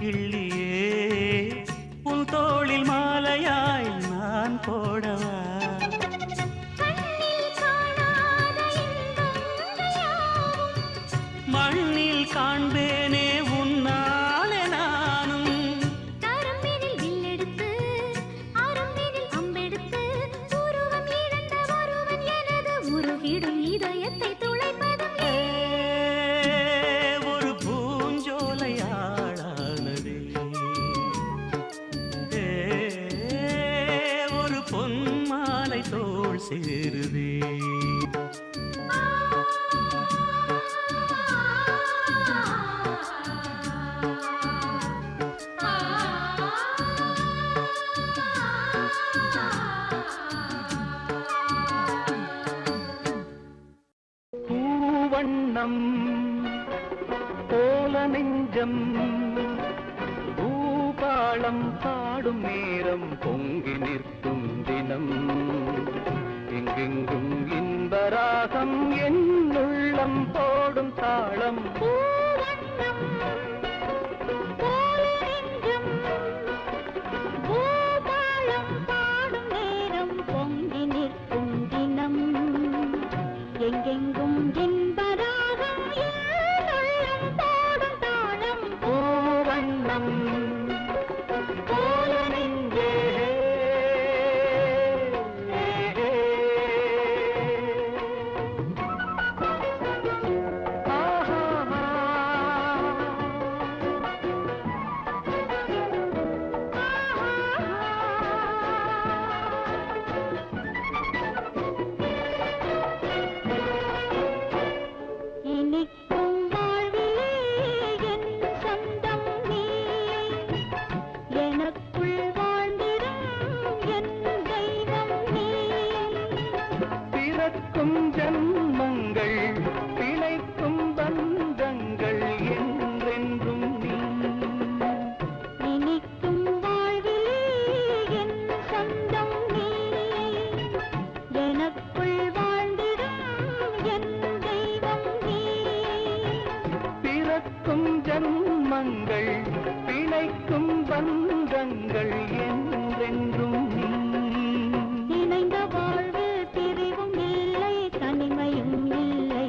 கிள்ளியே உன் தோளில் மாலையாய் நான் போடவா கண்ணில் காணாத இன்பங்கள் யாவும் மண்ணில் காண்பேனே உன்னாலே நானும் கரும்பினில் வில்லெடுத்து அரும்பினில் அம்பெடுத்து உருவம் இழந்த ஒருவன் எனது உருகிடும் இதயத்தை துளைப்பதும் ஒரு பூஞ்சோலையாளானதே ஒரு பொன்மாலை தோள் சேருதே பூவண்ணம் போல நெஞ்சம் பூபாளம் பாடும் நேரம் பொங்கி நிற்கும் தினம் எங்கெங்கும் இன்பராகம் என் உள்ளம் போடும் தாளம் பூவண்ணம் போல நெஞ்சம் பூபாலம் பாடும் நேரம் பொங்கி நிற்கும் தினம் எங்கெங்கும் இன்பராகம் உள்ளம் போடும் தாளம் பூவண்ணம் போல நெஞ்சே இனிக்கும் வாழ்விலே என் சொந்தம் நீ எனக்குள் வாழ்ந்திடும் என் தெய்வம் நீ பிறக்கும் ஜன்மங்கள் பிழைக்கும் பந்தங்கள் என்றென்றும் நீ இனிக்கும் வாழ்விலே என் சொந்தம் நீ எனக்குள் வாழ்ந்திடும் என் தெய்வம் நீ பிறக்கும் ஜன்மங்கள் பிழைக்கும் பந்தங்கள் என்றென்றும் நீ இணைந்த வாழ்வில் பிரிவும் இல்லை தனிமையும் இல்லை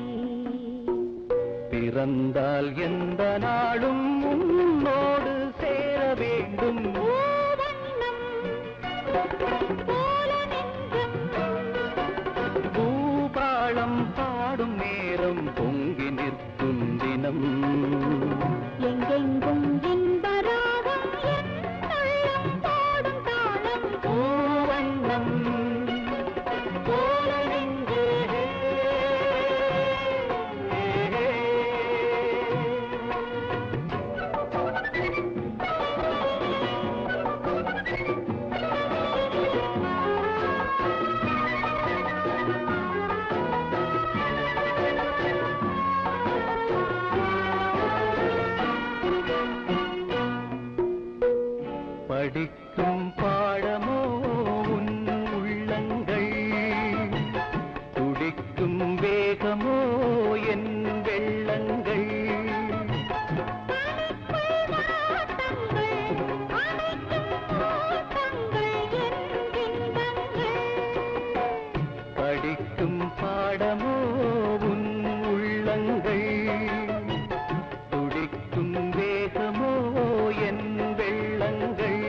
பிறந்தால் எந்த நாளும் உன்னோடு சேர வேண்டும் பூவண்ணம் போல நெஞ்சம் பூபாளம் பாடும் நேரம் பொங்கி நிற்கும் தினம் எங்கெங்கும் இன்பராகம் என் உள்ளம் பாடும் தாளம் பூவண்ணம் போல நெஞ்சே படிக்கும் பாடமோ உன் உள்ளங்கள் துடிக்கும் வேகமோ என் வெள்ளங்கள் படிக்கும் பாடமோ உன் உள்ளங்கள் துடிக்கும் வேகமோ என் வெள்ளங்கள்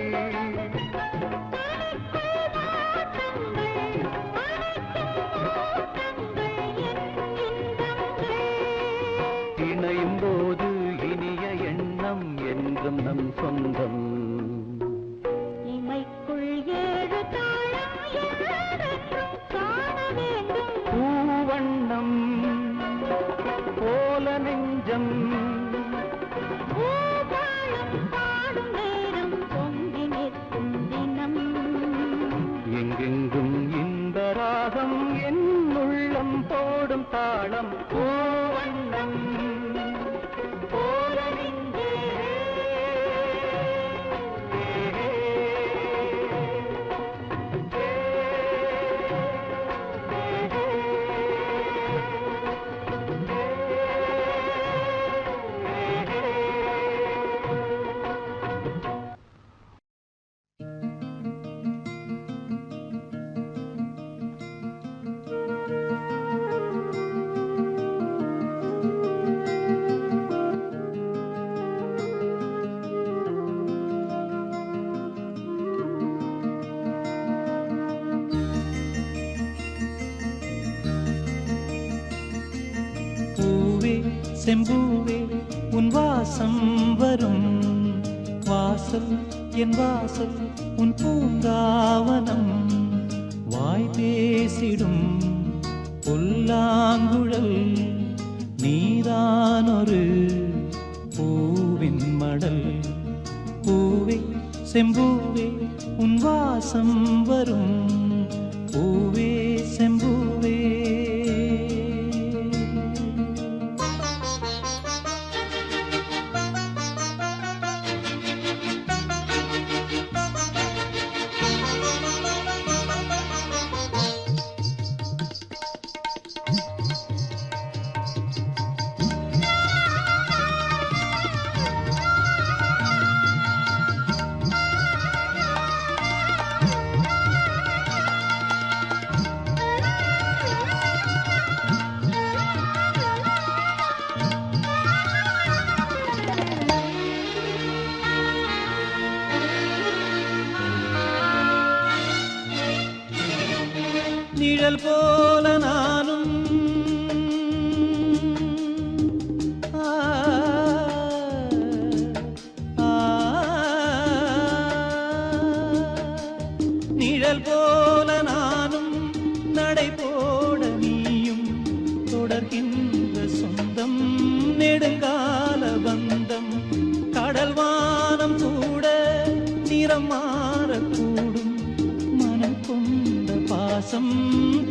இணையும் போது இனிய எண்ணம் என்றும் நம் சொந்தம் இமைக்குள் ஏழு தாளம் என்றென்றும் காண வேண்டும் பூவண்ணம் போல நெஞ்சம் பூபாலம் பாடும் நேரம் பொங்கி நிற்கும் தினம் எங்கெங்கும் இந்த ராகம் என் உள்ளம் போடும் தாளம் பூவண்ணம் போல நெஞ்சே செம்பூவே உன் வாசம் வரும் வாசல் என் வாசல் உன் பூங்காவனம் வாய் பேசிடும் புல்லாங்குழல் நீதானொரு பூவின் மடல் பூவே செம்பூவே உன் வாசம் வரும் பூவே செம்பூவே நிழல் போல நானும் நிழல் போல நானும் நடை போட நீயும் தொடர்கின்ற சொந்தம் நெடுங்கால பந்தம் கடல் வானம் கூட நிறம் மாறக்கூடும் மனம் கொண்ட பாசம்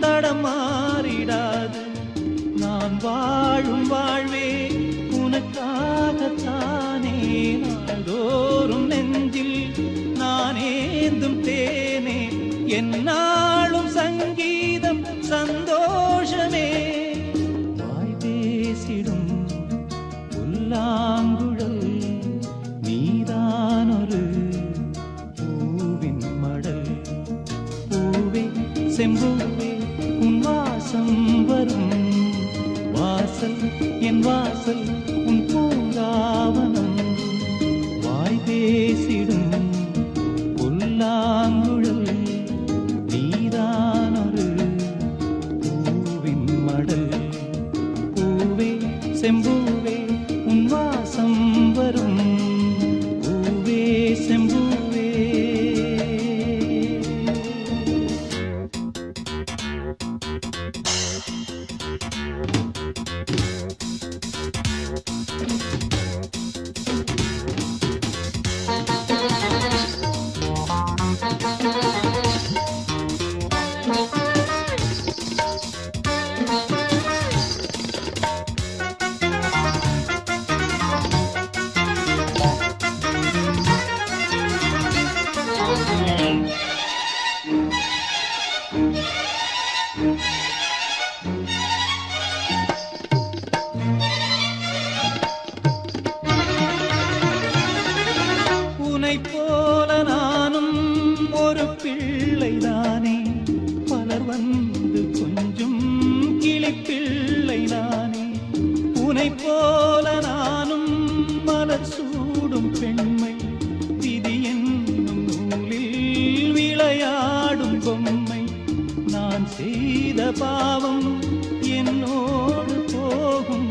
தடமாறிடாது நான் வாழும் வாழ்வே உனக்காகத்தானே நாள்தோறும் நெஞ்சில் நான் ஏந்தும் தேனே என்னாலும் சங்கீதம் சந்தோஷமே வாய் பேசிடும் புல்லாங்குழல் நீதானொரு பூவின் மடல் பூவே செம்பூவே உன் வாசம் வரும் வாசல் என் வாசல் உன் பூங்காவனம் வாய் பேசிடும் புல்லாங்குழல் நீதானொரு பூவின் மடல் பூவே செம்பூவே உன் வாசம் வரும் பூவே செம்பூவே உன்னை போல நானும் ஒரு பிள்ளைதானே பலர் வந்து கொஞ்சம் கிளிப்பிள்ளைதானே உன்னை போல நானும் மலர் சூடும் பெண்மை விதி என்னும் நூலில் விளையாடும் பொம்மை நான் செய்த பாவம் என்னோடு போகும்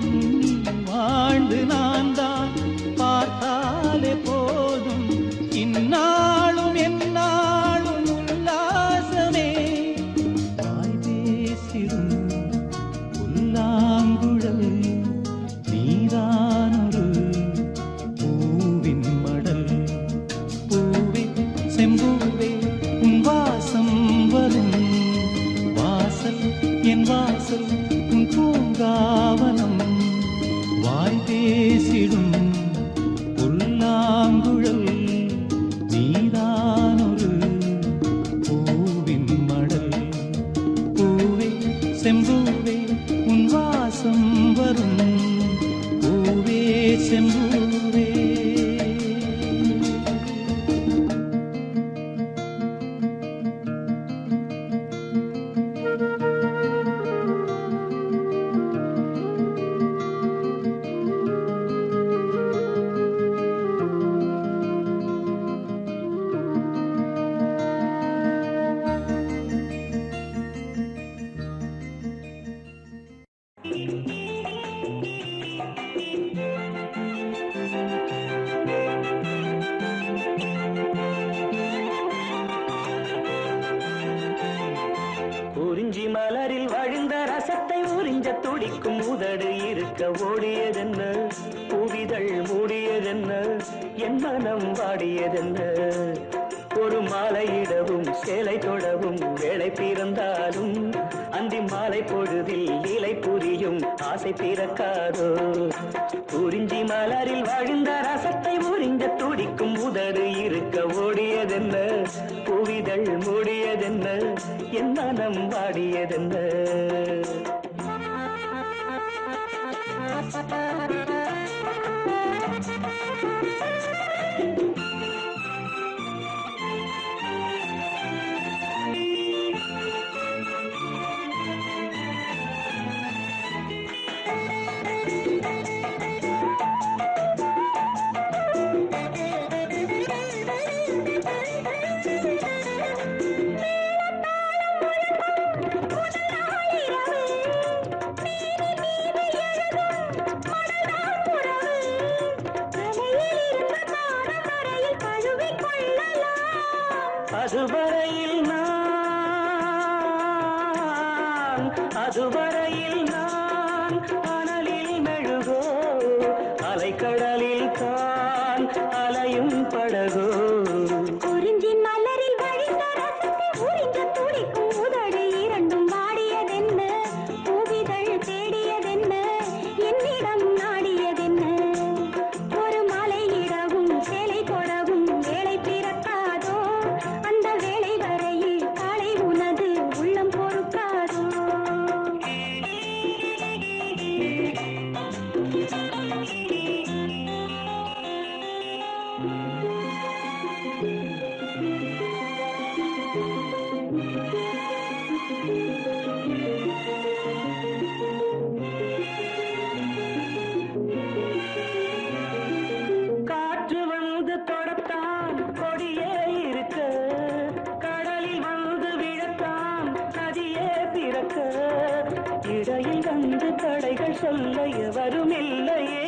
நீ வாழ்ந்து நான் தான் பார்த்தாலே போதும் இந்நாளும் எந்நாளும் உல்லாசமே வாய் பேசிடும் புல்லாங்குழல் நீதானொரு பூவின் மடல் பூவே செம்பூவே உன் வாசம் வரும் வாசல் என் வாசல் உன் பூங்காவனம் வாய் பேசிடும் புல்லாங்குழல் நீ உதடு இருக்க ஓடியதென்ன பூவிதழ் மூடியதென்ன என் மனம் வாடியதென்ன ஒரு மாலையிடவும் சேலை தொடவும் வேலை பிறந்தாலும் அந்தி மாலை பொழுதில் இலை புரியும் ஆசை பிறக்காதோ குறிஞ்சி மலரில் வாழ்ந்த ரசத்தை உறிஞ்ச துடிக்கும் உதடு இருக்க ஓடியதென்ன பூவிதழ் மூடியதென்ன என் மனம் வாடியதென்ன அதுவரையில் நான் அனலில் மெழுகோ அலைக்கடலில் தான் அலையும் படகோ குறிஞ்சி மலரில் வழிந்த ரசத்தை உறிஞ்ச துடிக்கும் உதடு இரண்டும் வாடியதென்ன பூவிதழ் தேடியதென்ன என்னிடம் நாடியதென்ன ஒரு மலையிடவும் சேலை கொடவும் வேலை பிறக்காதோ அந்த வேலை வரையில் காலை உனது உள்ளம் பொறுக்காதோ காற்று வந்து தொடத்தான் கொடியே இருக்க கடலில் வந்து விழத்தான் நதியே பிறக்க இடையில் வந்து தடைகள் சொல்ல எவரும் இல்லையே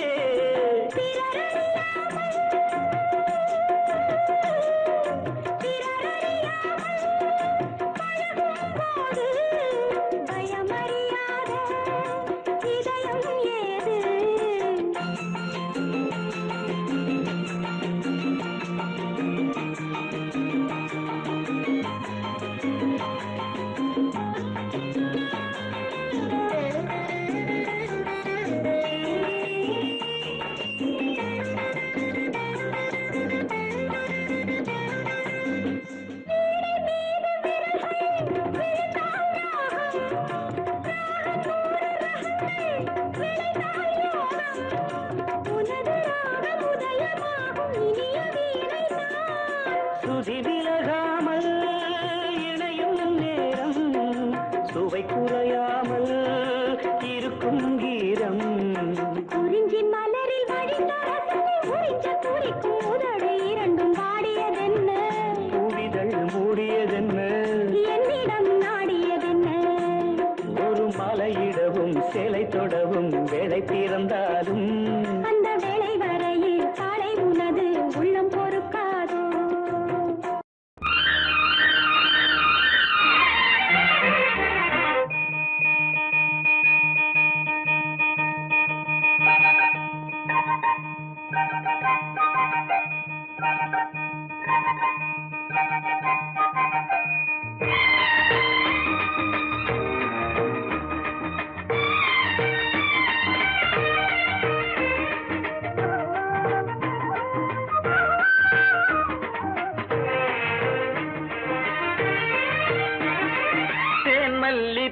பயமறியாத இதயம் ஏது உனது ராகம் உதயமாகும் இனிய வீணைதான் சுதி விலகாமல் இணையும் நேரம் சுவை குறையாமல் இருக்கும் கீரம் குறிஞ்சி மலரில் வழிந்த ரசத்தை உறிஞ்ச துடிக்கும் உதடு இரண்டும் வாடியதென்ன பூவிதழ் மூடியதென்ன என்னிடம் நாடியதென்ன ஒரு மலையிடவும் சேலை தொடவும் வேலை பிறந்தாலும் அந்த வேளை வரையில் காலை உனது உள்ளம் பொறுக்காதோ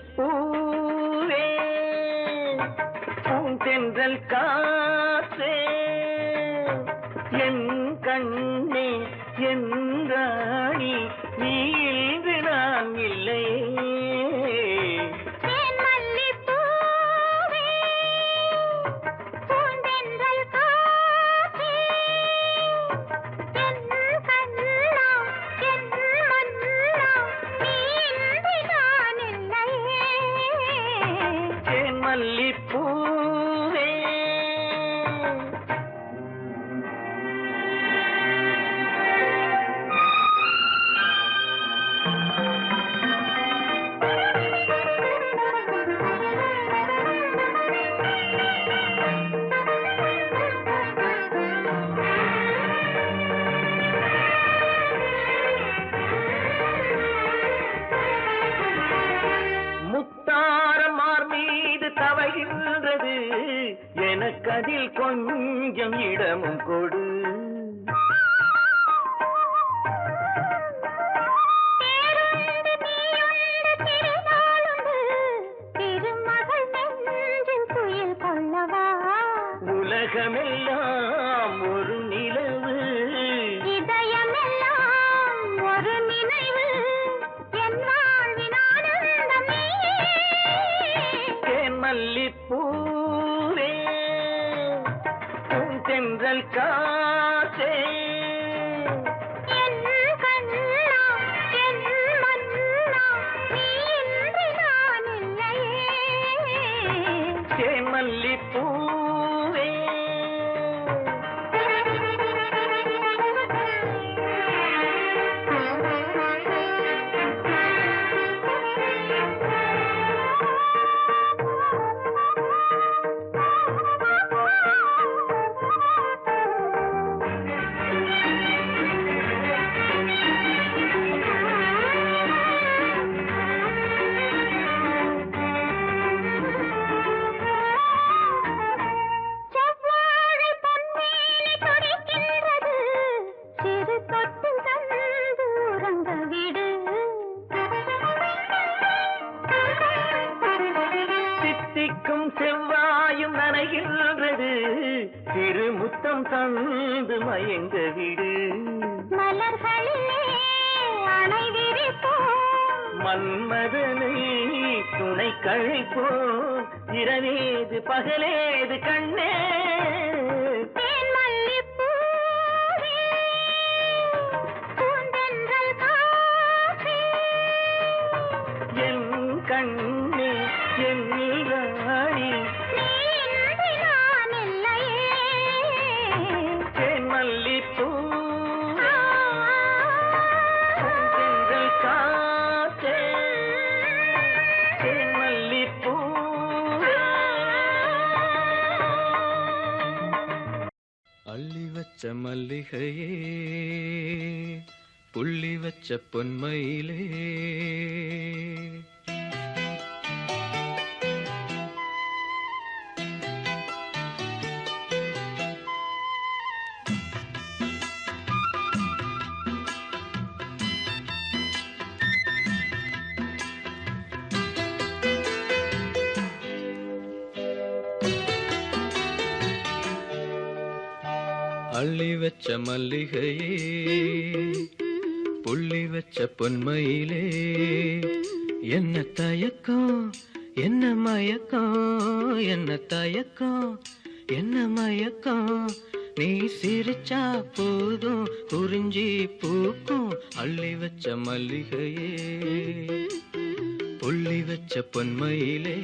தேன்மல்லிப்பூவே பூந்தென்றல் காற்றே என் கண்ணே என் ராணி நீ இன்று நான் இல்லையே தேன்மல்லிப்பூவே, பூந்தென்றல் காற்றே, என் கண்ணா, என் மன்னா, நீ இன்றி நான் இல்லையே. தேன்மல்லிப்பூவே அதில் கொஞ்சம் இடமும் கொடு. உலகமெல்லாம் ஒரு நிலவு, இதயமெல்லாம் ஒரு நினைவு, என் வாழ்வின் ஆனந்தம் நீயே. தேன்மல்லிப்பூவே தென்றல் காற்றே, என் கண்ணா என் மன்னா, நீ இன்றி நான் இல்லையே. தேன்மல்லிப்பூவே செவ்வாழை பொன்மேனி துடிக்கின்றது, சிறு தொட்டு தந்து உறங்க விடு. சித்திக்கும் செவ்வாயும் நனைகின்றது, திருமுத்தம் தந்து மயங்க விடு. மலர்களிலே அணை விரிப்போம், மன்மதனை துணை கழிப்போம், இரவேது பகலேது கண்ணே. தேன்மல்லிப்பூவே, பூந்தென்றல் காற்றே, என் கண்ணே என் ராணி, நீ இன்றி நான் இல்லையே. தேன்மல்லிப்பூ ஆ, தென்றல் காற்றே, தேன்மல்லிப்பூ. அள்ளி வச்ச மல்லிகையே, புள்ளி வச்ச பொன்மயிலே, அள்ளி வச்ச மல்லிகையே, புள்ளி வச்ச பொன்மயிலே, என்ன தயக்கம் என்ன மயக்கம், என்ன தயக்கம் என்ன மயக்கம், நீ சிரிச்சா போதும் குறிஞ்சி பூக்கும். அள்ளி வச்ச மல்லிகையே, புள்ளி வச்ச பொன்மயிலே,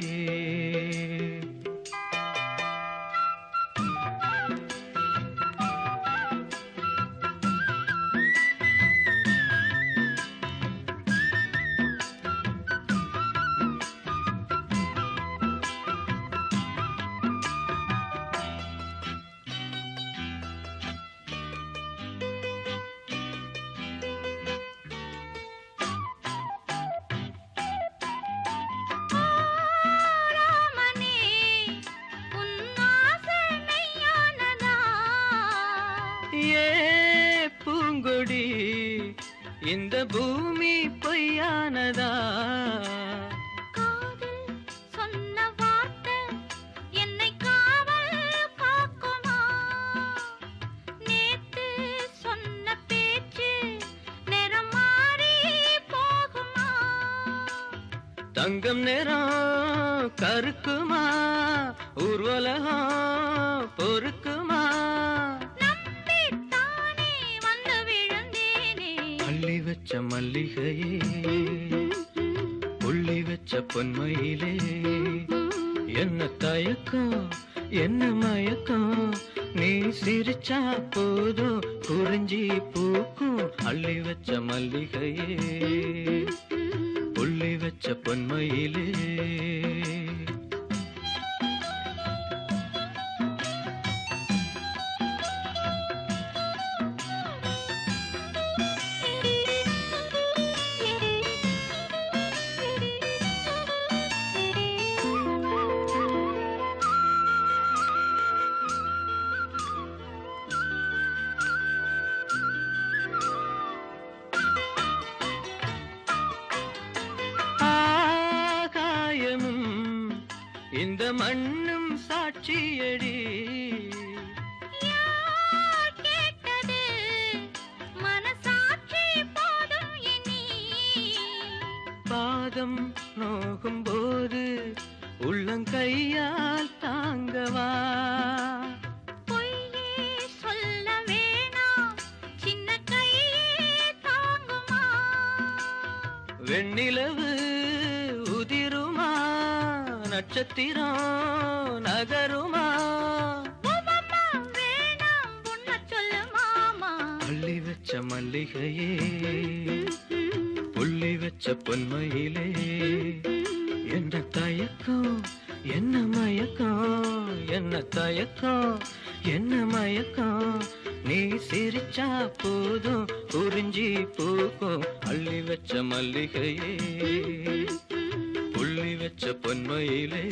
ராமனே, உன் ஆசை மெய்யானதா? ஏ பூங்கொடி, இந்த பூமி பொய்யானதா? காதில் சொன்ன வார்த்தை என்னை காவல் காக்குமா? நேத்து சொன்ன பேச்சு நிறம் மாறி போகுமா? தங்கம் நேரம் கருக்குமா, ஊர்வலகம் பொறுக்குமா? நம்பித்தானே வந்து விழுந்தேனே. அள்ளி வச்ச மல்லிகையே, புள்ளி வச்ச பொன்மயிலே, என்ன தயக்கம் என்ன மயக்கம், நீ சிரிச்சா போதும் குறிஞ்சி பூக்கும். அள்ளி வச்ச மல்லிகையே, புள்ளி வச்ச பொன்மயிலே, மண்ணும் சாட்சியடி. யார் கேட்டது மனசாட்சி போதும் எண்ணி. பாதம் நோகும் போது உள்ளங்கையால் தாங்கவா. பொய்யே சொல்ல வேணாம் சின்ன கையே தாங்குமா. வெண்ணிலவு உதிருமா நட்சத்திரம் நகருமா. உம்மம்மா வேணாம் உன்ன சொல்லு மாமா. அள்ளி வச்ச மல்லிகையே புள்ளி வச்ச பொன்மையிலே என்ன தயக்கம் என்ன மயக்கம் என்ன தயக்கம் என்ன மயக்கம். நீ சிரிச்சா போதும் குறிஞ்சி பூக்கும். அள்ளி வச்ச மல்லிகையே புள்ளி வச்ச பொன்மையிலே